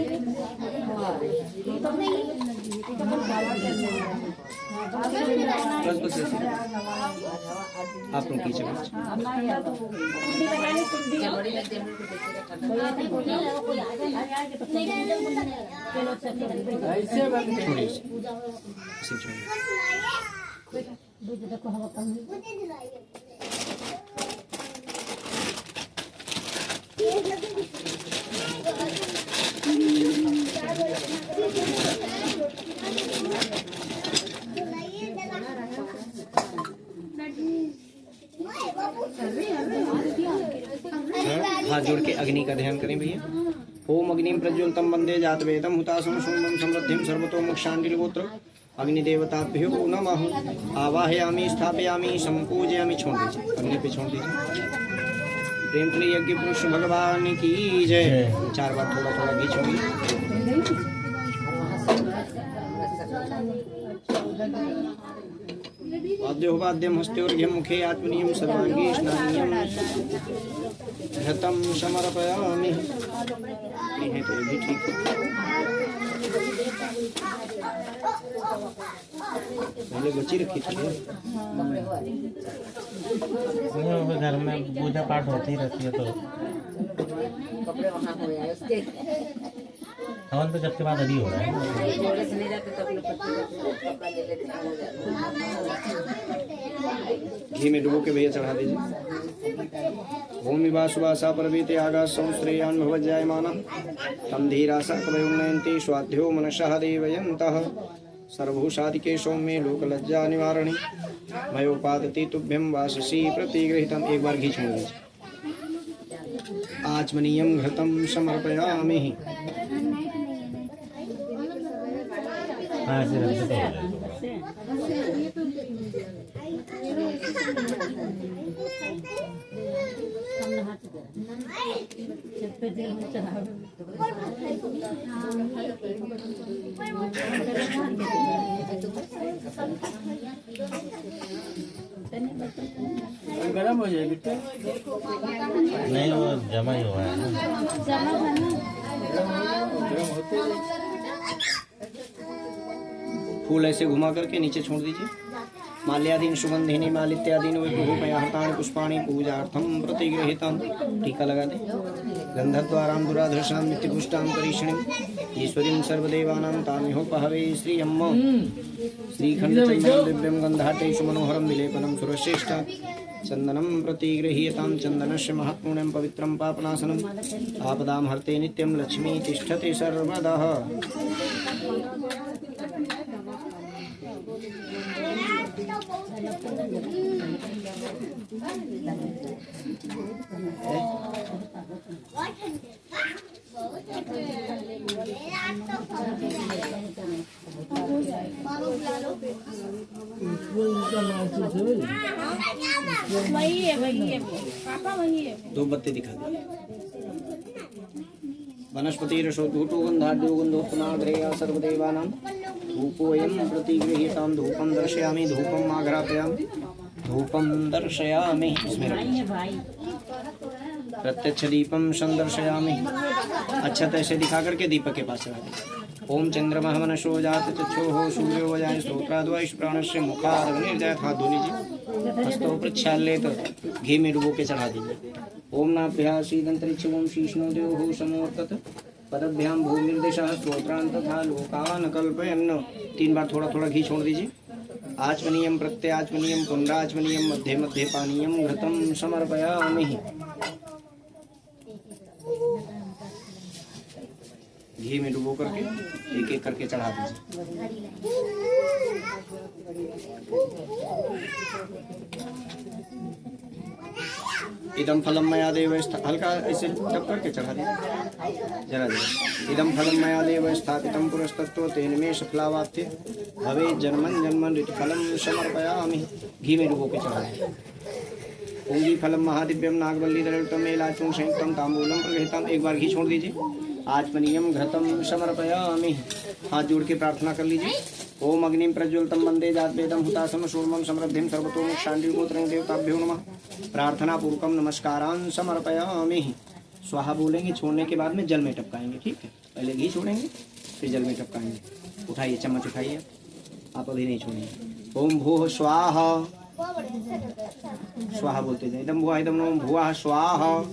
बस बस ऐसे आप लोग की चम्मच। ऐसे बंद छोड़िए इसे छोड़िए। हाथ जोड़ के अग्नि का ध्यान करें भैया। ओम अग्निम प्रज्वलतम वंदे जातवेदम हुतासम सोमम समृद्धिम सर्वतो मोक्षांडिलगोत्र अग्निदेवताभ्यो नमः। आवाहयामि स्थापयामि संपूजयामि। छोड़ दीजिए, अग्नि पे छोड़ दीजिए। प्रेमतली यज्ञ पुरुष भगवान की जय। 4 बार थोड़ा थोड़ा घी छोड़िए। वाद्योपाद्यम हस्त्योर्घ्यम मुखे आत्मनीयम सर्वांगी स्नानीयम घृतम समर्पयामि। ये है तो ये भी ठीक है। पहले बची रखी थी। नहीं, घर में पूजा पाठ होती रहती है तो हवन तो जब के बाद अभी हो रहा है। घी में डुबो के भैया चढ़ा दीजिए। ओम विवासुवासा परवीते आगास संश्रेयान भवज्जायमाना तम धीरासा कवयो नयन्ति स्वाध्यो मनसः देवयन्तः सर्वभूषादिके सौम्ये लोकलज्जा निवारणी मयोपादति तुभ्यं वाससी प्रतिगृहीतम्। एक बार घी छोड़ दीजिए। आचमनीयं घृतं समर्पयामि। हाँ, ऐसे रंग से हो जाएगा। गरम हो जाएगी तो नहीं, वो जमा ही हुआ है ना। जमा करना गरम होते फूल ऐसे घुमा करके नीचे छोड़ दीजिए। माल्यादीन सुगंधिनी मालित्यादीन विभूपयाहतानि पुष्पाणि पूजार्थं प्रतिगृहीताम्। टीका लगा दे। गंधद्वारां दुराधर्षां नित्यपुष्टां परीक्षणीं ईश्वरीं सर्वदेवानां तामिहोपहवे श्रियम्म श्रीखण्डचैनं दिव्यं गन्धाटेषु मनोहरं विलेपनं सुरश्रेष्ठा चंदनं प्रतिगृहीतां। चंदनस्य महत्पुण्यं पवित्रं पापनाशनम् आपदां हर्ते नित्यं लक्ष्मी तिष्ठति सर्वदा। वही है पापा वही है। दो बत्ती दिखा दे। वनस्पति रसोधूटो गंधाढ्यो गंधोत्तमाग्रेया सर्वदेवानां धूपोऽयं प्रतिगृहीतां। धूपं दर्शयामि धूपं आघ्रापयामि धूपं दर्शयामि। इसमें प्रत्यक्ष दीपम संदर्शयामि। अच्छा तो ऐसे दिखा करके दीपक के पास चढ़ा दे। ओम चंद्रमः मनसो जात चक्षुः सूर्यो वजाय स्रोत्राद्वैष प्राणस्य मुखादग्निर्जायत। हाथ धो लीजिए। हस्तों प्रक्षाल्येत घी में डुबो के चढ़ा दीजिए। ओम नाभ्यासीदंतरिक्षं शीष्णो देवो समोर्तत पदभ्यां भूमिर्दिशः स्तोत्रान् तथा लोकान् कल्पयन्। 3 बार थोड़ा थोड़ा घी छोड़ दीजिए। आचमनीयं प्रत्याचमनीयं पुनराचमनीयं मध्ये मध्ये पानीयं घृतं समर्पयामि। घी में डुबो करके एक एक करके चढ़ा दीजिए। इदम फलम मया देव हल्का ऐसे टप करके चढ़ा दीजिए। जरा जरा इदम फलम मया देव स्थापितं पुरस्तत्व तेन मे सफलावाप्ति भवे जन्मन जन्मन ऋतुफलम समर्पयामि। घी में डुबो के चढ़ा दीजिए। पूंगी फलम महादिव्यम नागवल्ली दलयुक्तम एलाचूं संयुक्तम तांबूलम प्रगृहीतम। एक बार घी छोड़ दीजिए। आचमनीयम घृतं समर्पयामि। हाथ जोड़ के प्रार्थना कर लीजिए। ओम अग्निं प्रज्वलितं वंदे जातवेदं हुतासम शूर्मं समृद्धिं सर्वतोमुख शांति गोत्रं देवताभ्यो नमः। प्रार्थना पूर्वकम नमस्कारान् समर्पयामि। स्वाहा बोलेंगे, छोड़ने के बाद में जल में टपकाएंगे। ठीक है, पहले घी छोड़ेंगे फिर जल में टपकाएंगे। उठाइए, चम्मच उठाइए। आप अभी नहीं छोड़ेंगे। ओम भूः स्वाहा स्वाहा बोलते जाए। इदम भुआ इदम नमः भुआ स्वाहा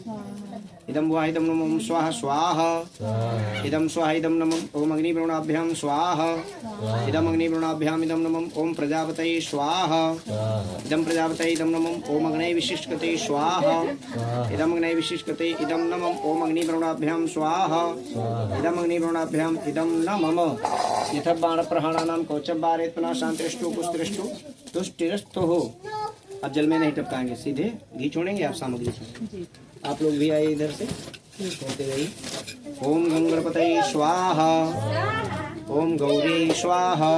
इदम भुआ इदम नमः स्वाहा स्वाहा इदम स्वाहा इदम नमः ओम अग्निवरुणाभ्याम स्वाहा इदम अग्निवरुणाभ्याम इदम नमः ओम प्रजापतये स्वाहा इदम प्रजापतये इदम नमः ओम अग्नये विशिष्टकते स्वाहा इदम अग्नये विशिष्टकते इदम नमः ओम अग्निवरुणाभ्याम स्वाहा इदम अग्निवरुणाभ्याम इदम नमः। यथा बाण प्रहाणानां कौचबारेत्मना शांतिरष्टु पुष्टिरष्टु तुष्टिरस्तु हो। अब जल में नहीं टपकाएंगे, सीधे घी छोड़ेंगे। आप सामग्री छोड़ेंगे। आप लोग भी आए इधर से, छोड़ते रहिए। ओम गंगणपतये स्वाहा ओम गौरी स्वाहा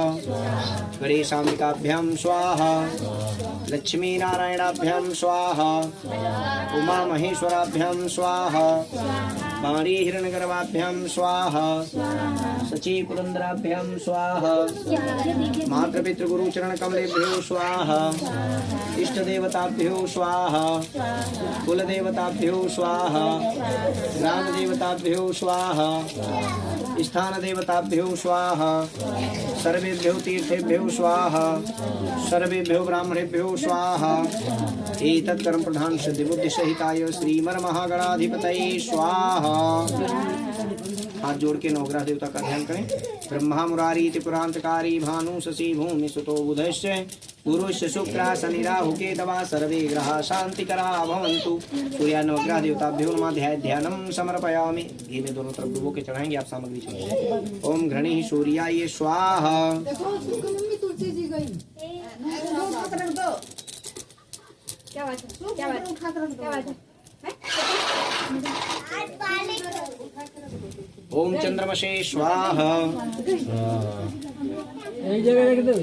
गणेशाम्बिकाभ्यां स्वाहा लक्ष्मी नारायणाभ्यां स्वाहा उमा महेश्वराभ्यां स्वाहा वाणी हिरण्यगर्भाभ्यां स्वाहा सची पुरंदराभ्यां स्वाहा मातृपितृगुरुचरण कमलेभ्यो स्वाहा इष्ट देवताभ्यो स्वाहा कुल देवताभ्यो स्वाहा ग्राम देवताभ्यो स्वाहा स्थान देवताभ्यो स्वाहा सर्वेभ्यो तीर्थेभ्यो स्वाहा सर्वेभ्यो ब्राह्मणेभ्यो स्वाहा एतत् कर्म प्रधान सिद्धि बुद्धि सहिताय श्रीमन महागणाधिपतये स्वाहा। हाथ जोड़ के नवग्रह देवता का ध्यान करें। ब्रह्मा मुरारी त्रिपुरांतकारी भानु शशि भूमि सुतो बुधश्च गुरुश्च शुक्र शनि राहु केतवा सर्वे ग्रहा शांतिकरा भवन्तु। सूर्या नवग्रह देवताभ्यो नमः ध्यानं समर्पयामि। घी में दोनों तरफ डुबो के चढ़ाएंगे आप सामग्री चढ़ाएंगे। ओम घृणी सूर्याय स्वाहा। क्या बात है? क्या बात है? क्या बात है? ओम चंद्रमसे स्वाहा। एक जगह रख दो।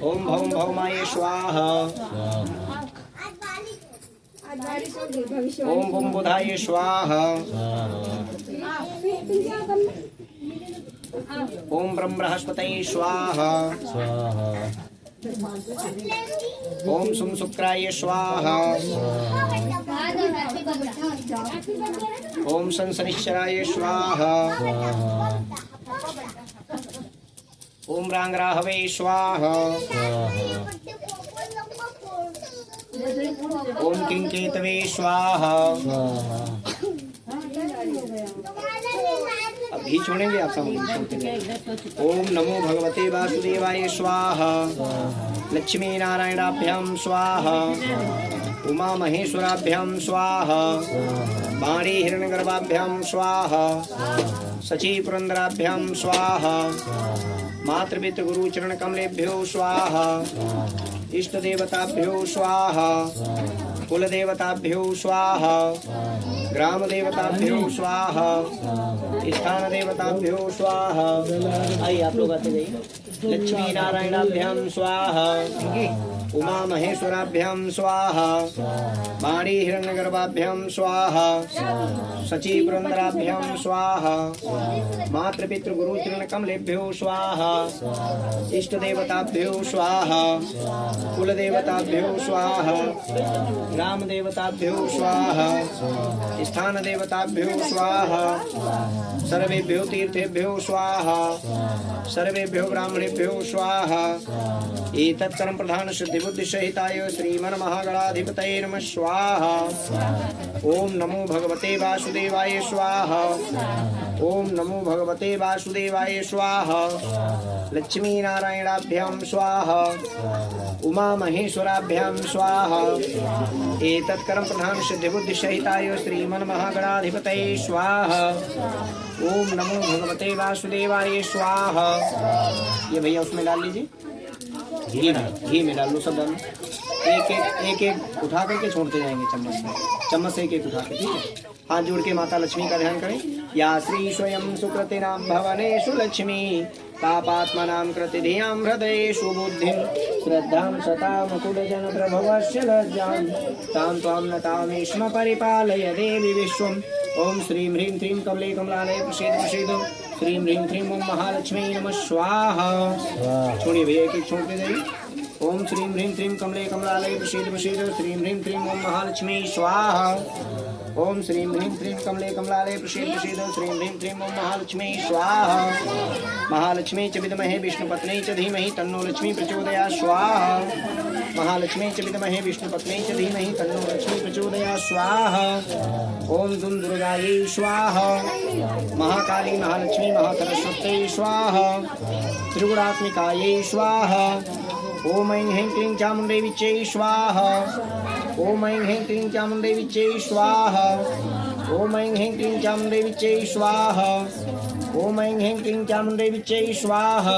ओम भौम भौमाय स्वाहा। ओम बुम बुधाय स्वाहा। ओम ब्रह्म बृहस्पतये स्वाहा। ओम सुम शुक्राय स्वाहा। ओम संसनिश्चराय स्वाहा। ओम रांगराहवे स्वाहा। ओम किंकेतवे स्वाहा। अब घी छोड़ेंगे आप सब। ओम नमो भगवते वासुदेवाय स्वाहा। लक्ष्मी नारायणाभ्यां स्वाहा। उमा महेश्वराभ्यां स्वाहा। वाणी हिरण्यगर्भाभ्यां स्वाहा। सची पुरंदराभ्यां स्वाहा। मातृपितृगुरुचरण कमलेभ्यो स्वाहा। इष्ट देवताभ्यो स्वाहा। कुल देवताभ्यो स्वाहा। ग्राम देवताभ्यो स्वाहा। स्थान देवताभ्यो स्वाहा। आइए आप लोग आते जाइए। लक्ष्मी नारायणाभ्यां स्वाहा। उमा महेश्वराभ्यां स्वाहा। वाणी हिरण्यगर्भाभ्यां स्वाहा। सची पुरंदराभ्यां स्वाहा। मातृपितृगुरुचरण कमलेभ्यो स्वाहा। इष्ट देवताभ्यो स्वाहा। कुल देवताभ्यो स्वाहा। ग्राम देवताभ्यो स्वाहा। स्थान देवताभ्यो स्वाहा। सर्वेभ्यो तीर्थेभ्यो स्वाहा। सर्वेभ्यो ब्राह्मणेभ्यो स्वाहा। एतत् कर्म प्रधान सिद्धि बुद्धि सहिताय श्रीमन महागणाधिपतये नमः स्वाहा। ओम नमो भगवते वासुदेवाय स्वाहा। ओम नमो भगवते वासुदेवाय स्वाहा। लक्ष्मी नारायणाभ्यां स्वाहा। उमा महेश्वराभ्यां स्वाहा। एतत् कर्म प्रधान सिद्धि बुद्धि सहिताय श्रीमन महागणाधिपतये स्वाहा। ओम नमो भगवते वासुदेवाय स्वाहा। ये भैया उसमें डाल लीजिए। घी में डाल लो सब डालो। एक एक उठा करके छोड़ते जाएंगे चम्मच में। चम्मच से एक उठा के, ठीक है। हाथ जोड़ के माता लक्ष्मी का ध्यान करें। या श्री स्वयं सुकृतिनां भवनेषु लक्ष्मी पापात्मनां कृतिधियां हृदयेषु बुद्धिं श्रद्धां सतां कुलजन प्रभवस्य लज्जां तां त्वां नतामीश्म परिपालय देवी विश्वम्। ओम श्रीं ह्रीं क्लीं कमले कमलालय प्रसीद प्रसीद। श्रीं ह्रीं क्लीं ओम महालक्ष्मी नमः स्वाहा। छोड़िए भैया एक एक छोड़ते जाइए। ओम श्रीं ह्रीं क्लीं कमले कमलालय प्रसीद प्रसीद। श्रीं ह्रीं क्लीं ओम महालक्ष्मी स्वाहा। ओम श्रीं ह्रीं क्लीं कमले कमलालय प्रसीद प्रसीद। श्रीं ह्रीं क्लीं ओम महालक्ष्मी स्वाहा। महालक्ष्मी च विद्महे विष्णुपत्न्यै च धीमहि तन्नो लक्ष्मी प्रचोदयात् स्वाहा। महालक्ष्मी च विद्महे विष्णुपत्न्यै च धीमहि तन्नो लक्ष्मी प्रचोदयात् स्वाहा। ओम दुम दुर्गायै स्वाहा। महाकाली महालक्ष्मी महासरस्वत्यै स्वाहा। त्रिगुणात्मिकायै स्वाहा। ओम ऐं ह्रीं क्लीं चामुण्डै विच्चै स्वाहा। ओम ऐं ह्रीं क्लीं चामुण्डै विच्चै स्वाहा। ओम ऐं ह्रीं क्लीं चामुण्डै विच्चै स्वाहा। ओम ऐं ह्रीं क्लीं चामुण्डै विच्चै स्वाहा।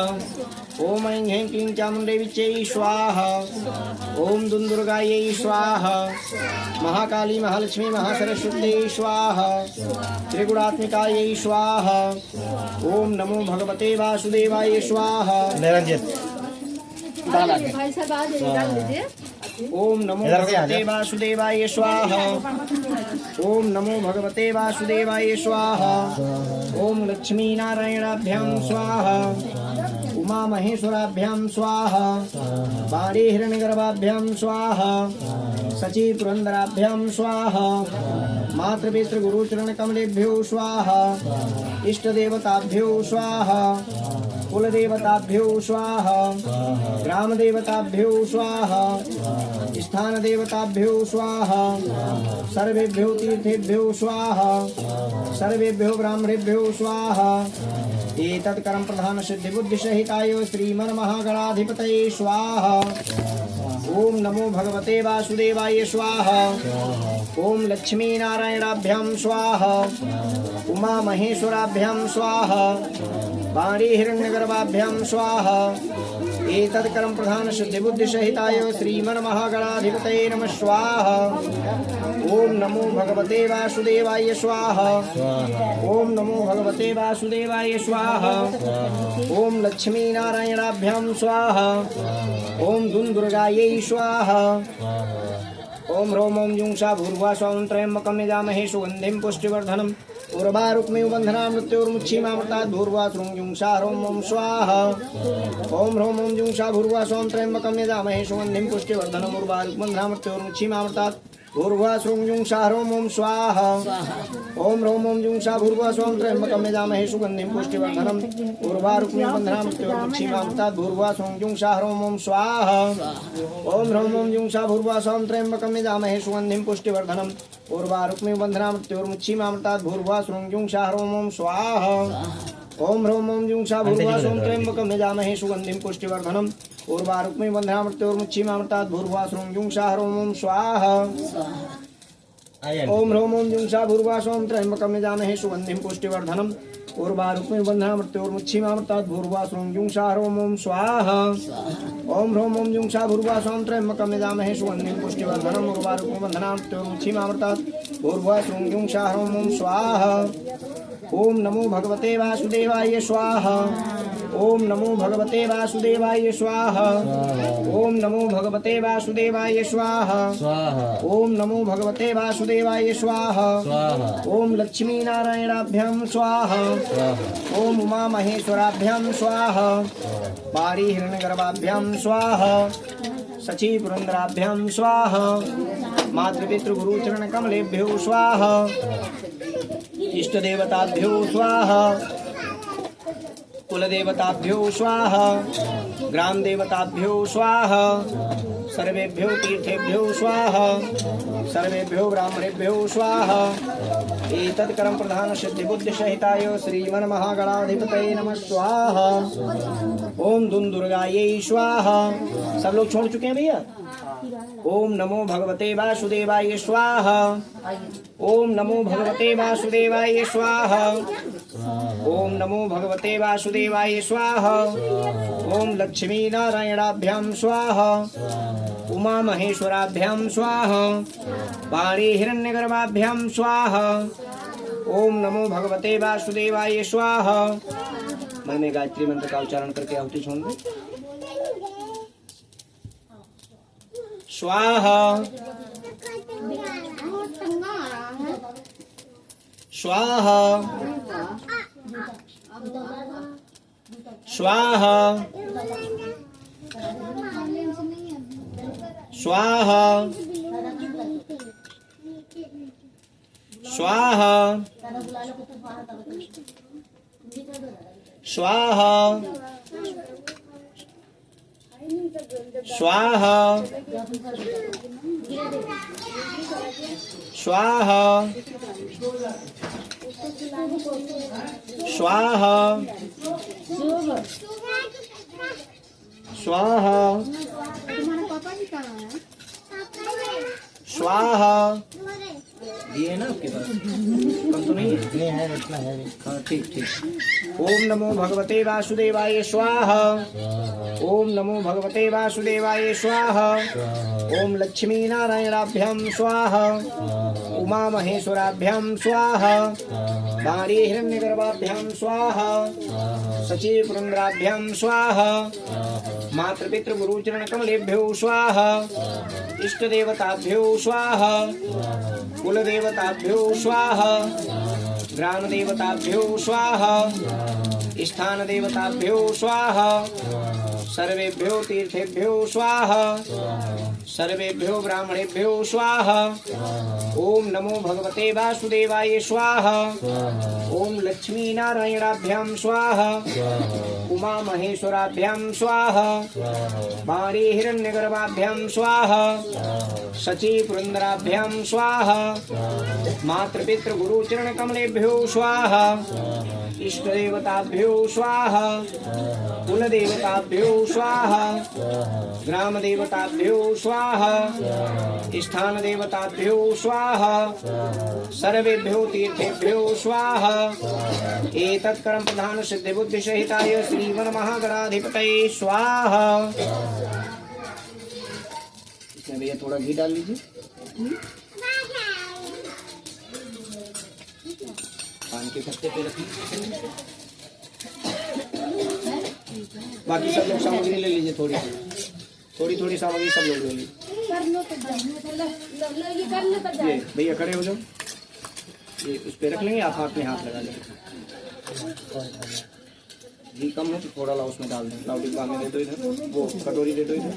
ओम ऐं ह्रीं क्लीं चामुण्डै विच्चै स्वाहा। ओम दुम दुर्गायै स्वाहा। महाकाली महालक्ष्मी महासरस्वत्यै स्वाहा। त्रिगुणात्मिकायै स्वाहा। ओम नमो भगवते वासुदेवाय स्वाहा। भाई साहब आ जाइए, डाल दीजिए। ओम नमो इधर से आ भगवते जा। वासुदेवाय स्वाहा। ओम नमो भगवते वासुदेवाय स्वाहा। ओम लक्ष्मी नारायणाभ्यां स्वाहा। उमा महेश्वराभ्यां स्वाहा। वाणी हिरण्यगर्भाभ्यां स्वाहा। सची पुरंदराभ्यां स्वाहा। मातृपितृ गुरुचरण कमलेभ्यो स्वाहा। इष्ट देवताभ्यो स्वाहा। कुल देवताभ्यो स्वाहा। ग्राम देवताभ्यो स्वाहा। स्थान देवताभ्यो स्वाहा। सर्वेभ्यो तीर्थेभ्यो स्वाहा। सर्वेभ्यो ब्राह्मणेभ्यो स्वाहा। एतत् कर्म प्रधान सिद्धि बुद्धि सहिताय श्रीमन् महागणाधिपतये स्वाहा। ओम नमो भगवते वासुदेवाय स्वाहा। ओम लक्ष्मी नारायणाभ्यां स्वाहा। उमा महेश्वराभ्यां स्वाहा। वाणी हिरण्यगर्भाभ्यां स्वाहा। एतत् कर्म प्रधान सिद्धि बुद्धि सहिताय श्रीमन् महागणाधिपतये नमः स्वाहा। ओम नमो भगवते वासुदेवाय स्वाहा। ओम नमो भगवते वासुदेवाय स्वाहा। ओम लक्ष्मी नारायणाभ्यां स्वाहा। ओम दुर्गायै स्वाहा। ओम ह्रौं ओम जुं सा भूर्भुवः स्वं त्र्यम्बकं यजामहे सुगन्धिं पुष्टिवर्धनम् उर्वारुक्मिव बन्धनान् मृत्योर्मुक्षीमामृतात् भूर्भुवः स्वं जुं सा ह्रौं ओम स्वाहा। ओम ह्रौं ओम जुं सा भूर्भुवः स्वं त्र्यम्बकं यजामहे सुगन्धिं पुष्टिवर्धनम् उर्वारुक्मिव बन्धनान् मृत्योर्मुक्षीमामृतात् भूर्भुवः स्वं जुं सा ह्रौं ओम स्वाहा। ओम ह्रौं ओम जुं सा भूर्भुवः स्वं त्र्यम्बकं यजामहे सुगन्धिं पुष्टिवर्धनम् उर्वारुक्मिव बन्धनान् मृत्योर्मुक्षीमामृतात् भूर्भुवः स्वं जुं सा ह्रौं ओम स्वाहा। ओम ह्रौं ओम जुं सा भूर्भुवः स्वं त्र्यम्बकं यजामहे सुगन्धिं पुष्टिवर्धनम् उर्वारुक्मिव बन्धनान् मृत्योर्मुक्षीमामृतात् भूर्भुवः स्वं जुं सा ह्रौं ओम स्वाहा। ओम ह्रौं ओम जुं सा भूर्भुवः स्वं त्र्यम्बकं यजामहे सुगन्धिं पुष्टिवर्धनम् उर्वारुक्मिव बन्धनान् मृत्योर्मुक्षीमामृतात् भूर्भुवः स्वं जुं सा ह्रौं ओम स्वाहा। ओम ह्रौं ओम जुं सा भूर्भुवः स्वं त्र्यम्बकं यजामहे सुगन्धिं पुष्टिवर्धनम् उर्वारुक्मिव बन्धनान् मृत्योर्मुक्षीमामृतात् भूर्भुवः स्वं जुं सा ह्रौं ओम स्वाहा। ओम ह्रौं ओम जुं सा भूर्भुवः स्वं त्र्यम्बकं यजामहे सुगन्धिं पुष्टिवर्धनम् उर्वारुक्मिव बन्धनान् मृत्योर्मुक्षीमामृतात् भूर्भुवः स्वं जुं सा ह्रौं ओम स्वाहा। ओम नमो भगवते वासुदेवाय स्वाहा। ओम नमो भगवते वासुदेवाय स्वाहा। ओम नमो भगवते वासुदेवाय स्वाहा। ओम नमो भगवते वासुदेवाय स्वाहा। ओम लक्ष्मी नारायणाभ्यां स्वाहा। ओम उमा महेश्वराभ्यां स्वाहा। वाणी हिरण्यगर्भाभ्यां स्वाहा। सची पुरंदराभ्यां स्वाहा। मातृपितृ गुरुचरण कमलेभ्यो स्वाहा। इष्ट देवताभ्यो स्वाहा। कुल देवताभ्यो स्वाहा। ग्राम देवताभ्यो स्वाहा। सर्वेभ्यो तीर्थेभ्यो स्वाहा। सर्वेभ्यो ब्राह्मणेभ्यो स्वाहा। एतत् कर्म प्रधान सिद्धि बुद्धि सहिताय श्रीमन् महागणाधिपतये नमः स्वाहा। ओम दुर्गायै स्वाहा। सब लोग छोड़ चुके हैं भैया। ओम नमो भगवते वासुदेवाय स्वाहा। ओम नमो भगवते वासुदेवाय स्वाहा। ओम नमो भगवते वासुदेवाय स्वाहा। ओम लक्ष्मी नारायणाभ्यां स्वाहा। उमा महेश्वराभ्यां स्वाहा। वाणी हिरण्यगर्भाभ्यां स्वाहा। ओम नमो भगवते वासुदेवाय स्वाहा। मैं गायत्री मंत्र का उच्चारण करके आहुति छोड़ दूं। स्वाहा स्वाहा स्वाहा स्वाहा स्वाहा स्वाहा स्वाहा स्वाहा स्वाहा स्वाहा स्वाहा। ये है ना आपके पास? कम तो नहीं है? नहीं है, इतना है नहीं। हाँ ठीक ठीक। ओम नमो भगवते वासुदेवाय स्वाहा। ओम नमो भगवते वासुदेवाय स्वाहा। ओम लक्ष्मी नारायणाभ्यां स्वाहा। उमा महेश्वराभ्यां स्वाहा। बाणी हिरण्यगर्भाभ्यां स्वाहा सची पुरंद्राभ्यां स्वाहा मातृपितृगुरुचरण कमलेभ्यो स्वाहा इष्टदेवताभ्यो स्वाहा कुलदेवताभ्यो स्वाहा ग्रामदेवताभ्यो स्वाहा स्थानदेवताभ्यो स्वाहा सर्वेभ्यो तीर्थेभ्यो स्वाहा सर्वेभ्यो ब्राह्मणेभ्यो स्वाहा ओम नमो भगवते वासुदेवाय स्वाहा ओम लक्ष्मी नारायणाभ्यां स्वाहा उमा महेश्वराभ्यां स्वाहा बाणी हिरण्यगर्भाभ्यां स्वाहा सची पुरंदराभ्यां स्वाहा मातृपितृगुरुचरण कमलेभ्यो स्वाहा इष्टदेवताभ्यो स्वाहा कुलदेवताभ्यो स्वाहा ग्रामदेवताभ्यो स्वाहा स्थानदेवताभ्यो स्वाहा सर्वेभ्यो तीर्थेभ्यो स्वाहा एतत् कर्म प्रधान सिद्धि बुद्धि सहिताय श्रीमन महागणाधिपतये स्वाहा। इसमें भैया थोड़ा घी डाल लीजिए। पान के पत्ते पे रखिए। बाकी सब लोग सामग्री ले लीजिए, थोड़ी थोड़ी सामग्री सब लोग ले लीजिए। ये भैया खड़े हो जाओ, ये उस पे रख लेंगे, आप हाथ में हाथ लगा लेंगे। घी कम है तो थोड़ा लाओ उसमें डाल दें। लाओ डिब्बा में दे दो, इधर वो कटोरी दे दो इधर।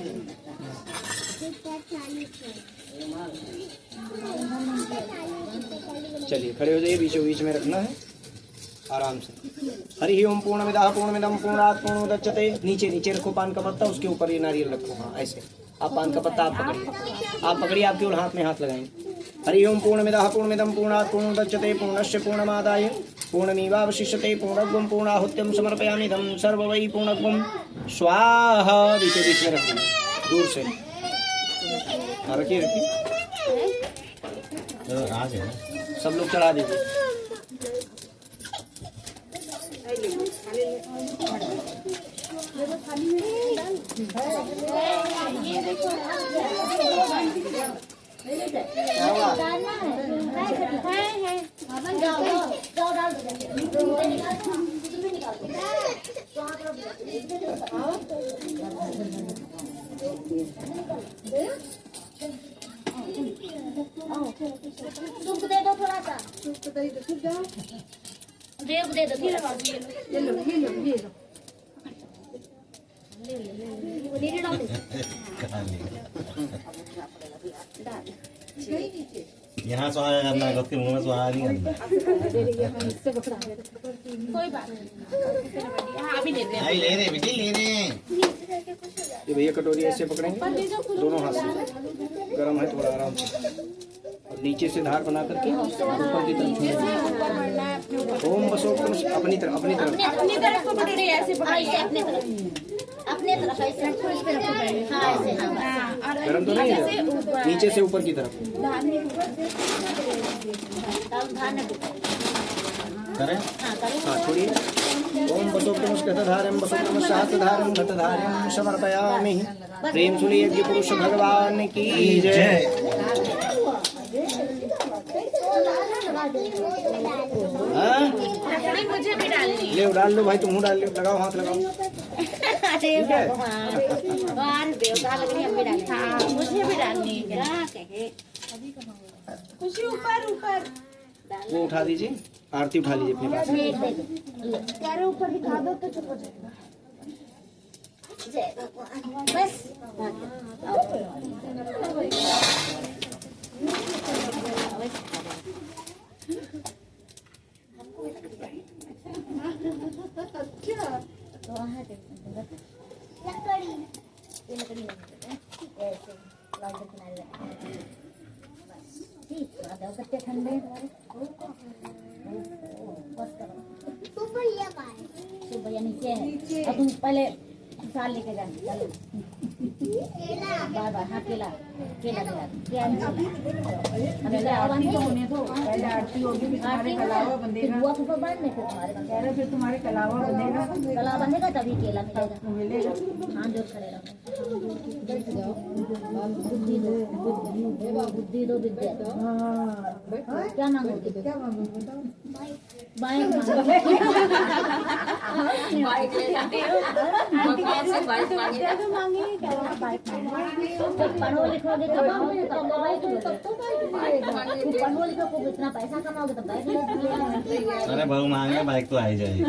चलिए खड़े हो जाइए, बीचों बीच में रखना है आराम से। हरि ओम पूर्णमिदः पूर्णमिदं पूर्णात् पूर्णमुदच्यते। नीचे नीचे रखो पान का पत्ता, उसके ऊपर ये नारियल रखो। हाँ ऐसे आप पान का पत्ता आप पकड़िए, आप केवल हाथ में हाथ लगाएंगे। हरि ओम पूर्णमिदः पूर्णमिदं पूर्णात् पूर्णमुदच्यते पूर्णस्य पूर्णमादाय पूर्णमेवावशिष्यते पूर्णत्वं पूर्णाहुत्यं समर्पयामि इदं सर्व वै पूर्णत्वं स्वाहा। बीचों बीच में रखिए दूर से। रखिए सब लोग चढ़ा दीजिए। सूप दे दो थोड़ा सा, सूप दे दो, दे दो, ये लो नीचे डाल दे। यहाँ स्वाहा करना है, उसके मुंह में स्वाहा नहीं करना। कोई बात नहीं, हाँ अभी देते हैं। ले रहे बेटी, ले रहे। ये भैया कटोरी ऐसे पकड़ेंगे दोनों हाथ से, गरम है थोड़ा आराम से, और नीचे से धार बना करके ऊपर की तरफ छोड़ेंगे। ओम बसो अपनी तरफ अपनी तरफ को पकड़े, ऐसे पकड़िए, अपनी तरफ ऐसे रखो, इस पे रखो पहले। हाँ ऐसे, हाँ गरम तो नहीं है, नीचे से ऊपर की तरफ करें। हाँ छोड़िए। ओम बसोक्तमस्कतधारं बसोक्तमशातधारं घटधारं समर्पयामि। प्रेम सुनिए यज्ञ पुरुष भगवान की जय। मुझे भी डालनी ले डाल लो भाई, तुम डाल लो, लगाओ हाथ लगाओ। ठीक है, हाँ मुझे भी डालनी है। खुशी ऊपर ऊपर वो उठा दीजिए, आरती उठा लीजिए अपने पास। चारों ऊपर दिखा दो तो चुप हो जाएगा। बस कच्चे ठंडे बस करो। भैया नीचे है, अब तुम पहले साल लेके जा। बार बार हाँ केला केला पहले आरती होगी, फिर तुम्हारे कलावा बंधेगा, फिर तुम्हारे कलावा बंधेगा, कला बंधेगा तभी केला मिलेगा। मिलेगा। हाँ जोर खड़े रहो। बुद्धि दो विद्या। क्या मांगोगे? क्या मांगोगे बताओ। बाइक पढ़ो लिखोगे तो बाइक पढ़ो लिखोगे इतना पैसा कमाओगे तो बाइक ले। अरे बहु मांगे बाइक तो आ ही जाएगी।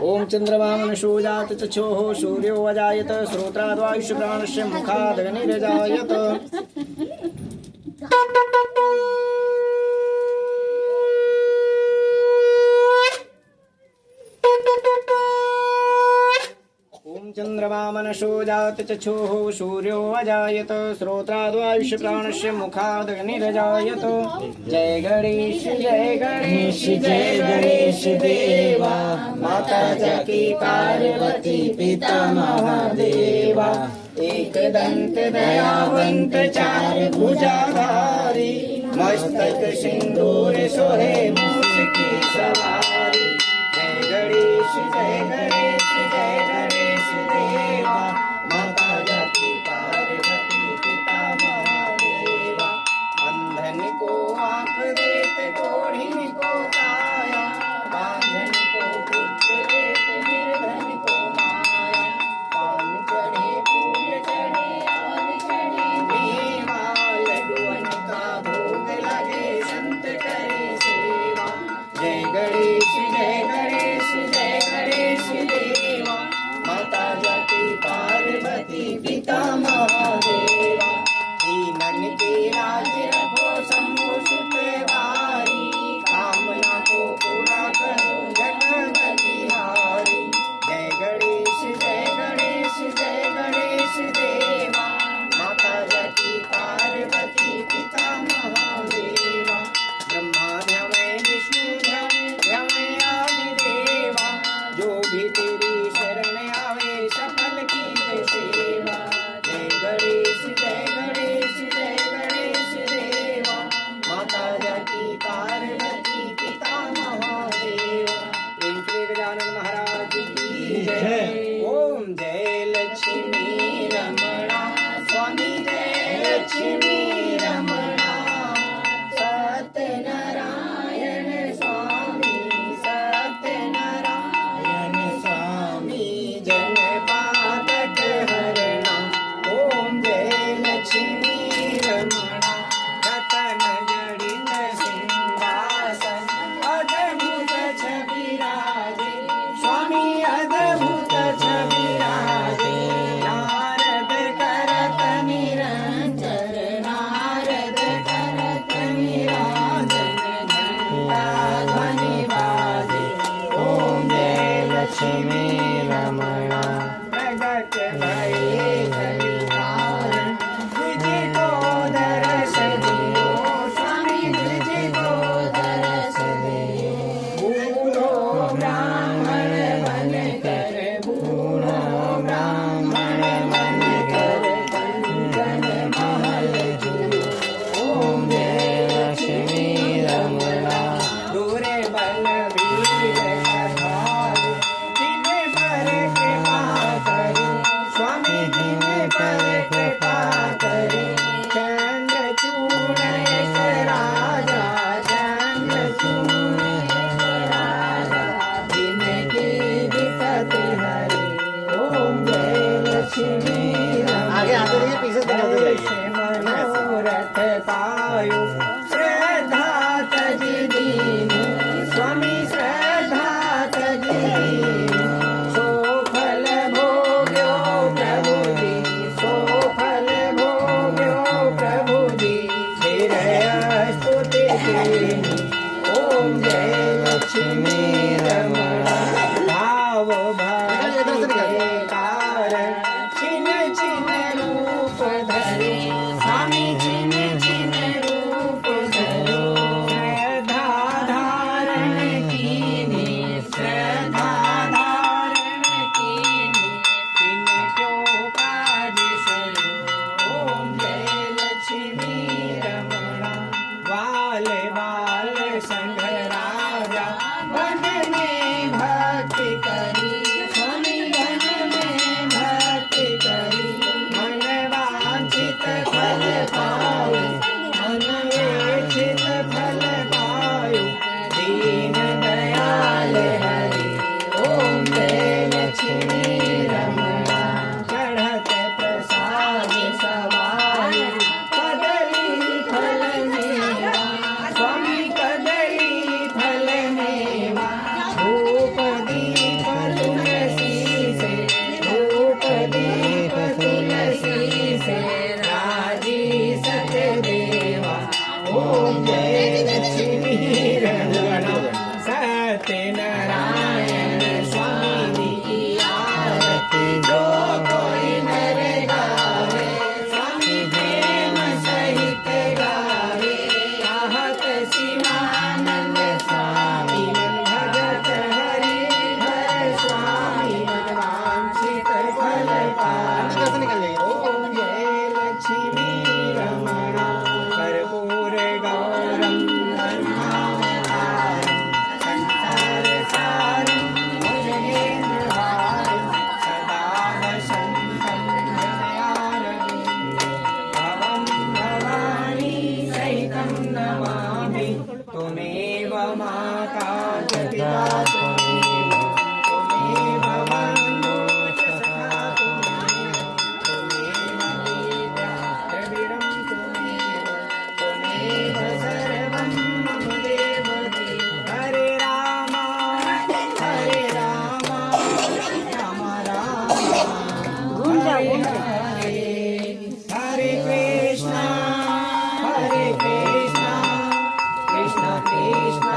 ओम चंद्रवामनशोजात चक्षुः सूर्यो अजायत श्रोत्राद्वायुष्य प्राणस्य मुखादग्निरजायत। ओम चंद्रवामनशोजात चक्षुः सूर्यो अजायत श्रोत्राद्वायुष्य प्राणस्य मुखादग्निरजायत। जय गणेश जय गणेश जय गणेश देवा, माता जकी पार्वती पिता महादेवा। एक दंत दयावंत चार भुजाधारी, मस्तक सिंदूर सोहे मूस की सवारी। जय गणेश जय गणेश जय गणेश देवा, माता जकी पार्वती पिता महादेवा। अंधन को आँख देत कोढ़ी को काया, बांझन को पुत्र देत निर्धन को माया। पान चढ़े फूल चढ़े और चढ़े मेवा, लड्डुअन का भोग लगे संत करे सेवा। जय गणेश जय गणेश जय गणेश देवा, माता जकी पार्वती पिता महादेवा। दीनन के राज रखो शंभु सुत वारी, कामना को पूरा करो जगत बिहारी। जय गणेश जय गणेश जय गणेश देवा, माता जकी पार्वती पिता महादेवा। ब्रह्मा ध्यान विष्णु ध्यान आदि देवा, जो भी तेरी शरण आवे सफल की सेवा। जय गणेश जय गणेश जय गणेश देवा, माता जकी पार्वती पिता महादेवा। प्रेम श्री गजानन महाराज की जय। ओम जय लक्ष्मी रमणा स्वामी जय लक्ष्मी रमणा। सत्यनारायण स्वामी सत्यनारायण स्वामी, जन पातक हरणा। ओम जय लक्ष्मी रमणा। रतन जड़ित सिंहासन अद्भुत छविराजे, स्वामी अद्भुत छविराजे। नारद करत निरंजन, नारद करत निरंजन, घंटा ध्वनि बाजे। ओम जय लक्ष्मी रमणा। प्रगट भये कलिकारण, तुझ को दरस दियो स्वामी, तुझ को दरस दियो। बूढ़ो ब्राह्मण बन कर, बूढ़ो ब्राह्मण बन कर, कंचन महल जियो। ओम जय लक्ष्मी रमणा। दूरे बलवीर कपाल, जिन पर कृपा करी स्वामी, जिन पर कृपा करी। चंद्रचूड़ राजा, चंद्रचूड़ राजा, जिनकी विपत्ति हरी। ओम जय लक्ष्मी रमणा। आगे आते रहिए, पीछे दिखाते जाइए। मनोरथ पायो श्रद्धा तजी दीनी, स्वामी श्रद्धा तजी दीनी। सो फल भोग्यो प्रभु दी, सो फल भोग्यो प्रभु दी। फिर स्तुति कीनी। ओम जय लक्ष्मी रमणा। भाव भक्ति के कारण छिन छिन रूप धरे, स्वामी छिन छिन रूप धरो। श्रद्धा धारण कीनी, श्रद्धा धारण कीनी, तिन क्यों काज सरो। ओम जय लक्ष्मी रमणा। वाल वाल संघ राजा, बन माता च पिता त्वमेव, त्वमेव बन्धुः सखा त्वमेव, त्वमेव विद्या द्रविणं त्वमेव, त्वमेव सर्वं मम देवकी। हरे राम राम राम, हरे हरे, हरे कृष्णा कृष्ण कृष्ण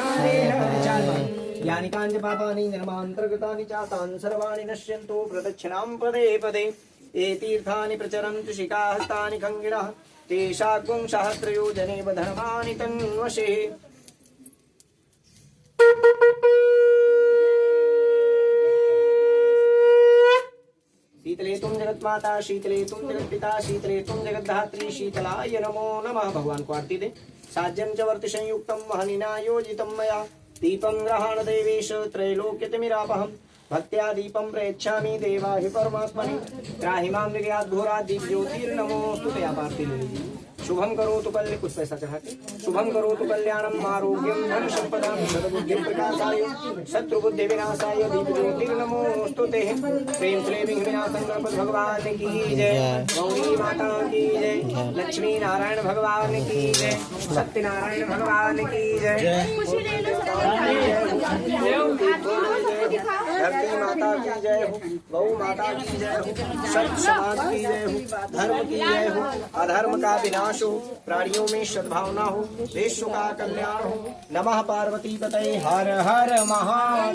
हरे हरे। यानि काञ्च पापानि जन्मान्तर्गतानि चातानि सर्वाणि नश्यन्तु प्रदक्षिणां पदे पदे। ये तीर्थानि प्रचरन्तु शिखाहस्तानि खङ्गिणः, तेषां सहस्रयोजनेव धर्माणि तन्वशे। शीतले तुम जगन्माता, शीतले तुम जगत्पिता, शीतले तुम जगद्धात्री, शीतलाय नमो नमः। भगवान को आरती दे। साज्यं च वर्ति संयुक्तं महनिना योजितं मया, दीपं ग्रहाण देवेश त्रैलोक्यतिमिरापहम्। भक्त्या दीपं प्रयच्छामि देवा हि परमात्मने, त्राहि मां मृगात् घोरात् दीपज्योतिर्नमोऽस्तु ते। आप आरती ले लीजिए। शुभम करोतु कल्याण, कुछ पैसा चढ़ा के। शुभम करोतु कल्याणम आरोग्यम धन संपदा सद्बुद्धिं प्रकाशाय शत्रुबुद्धि विनाशाय दीपज्योतिर्नमोऽस्तु ते। प्रेम से विघ्न विनाशं गणपति भगवान की जय, गौरी माता की जय, लक्ष्मी नारायण भगवान की जय, सत्यनारायण भगवान की जय, धरती माता की जय हो, गौ माता की जय हो, सत्य समाज की जय हो, धर्म की जय हो, अधर्म का विनाश हो, प्राणियों में सद्भावना हो, देशों का कल्याण हो। नमः पार्वती पतये, हर हर महादेव।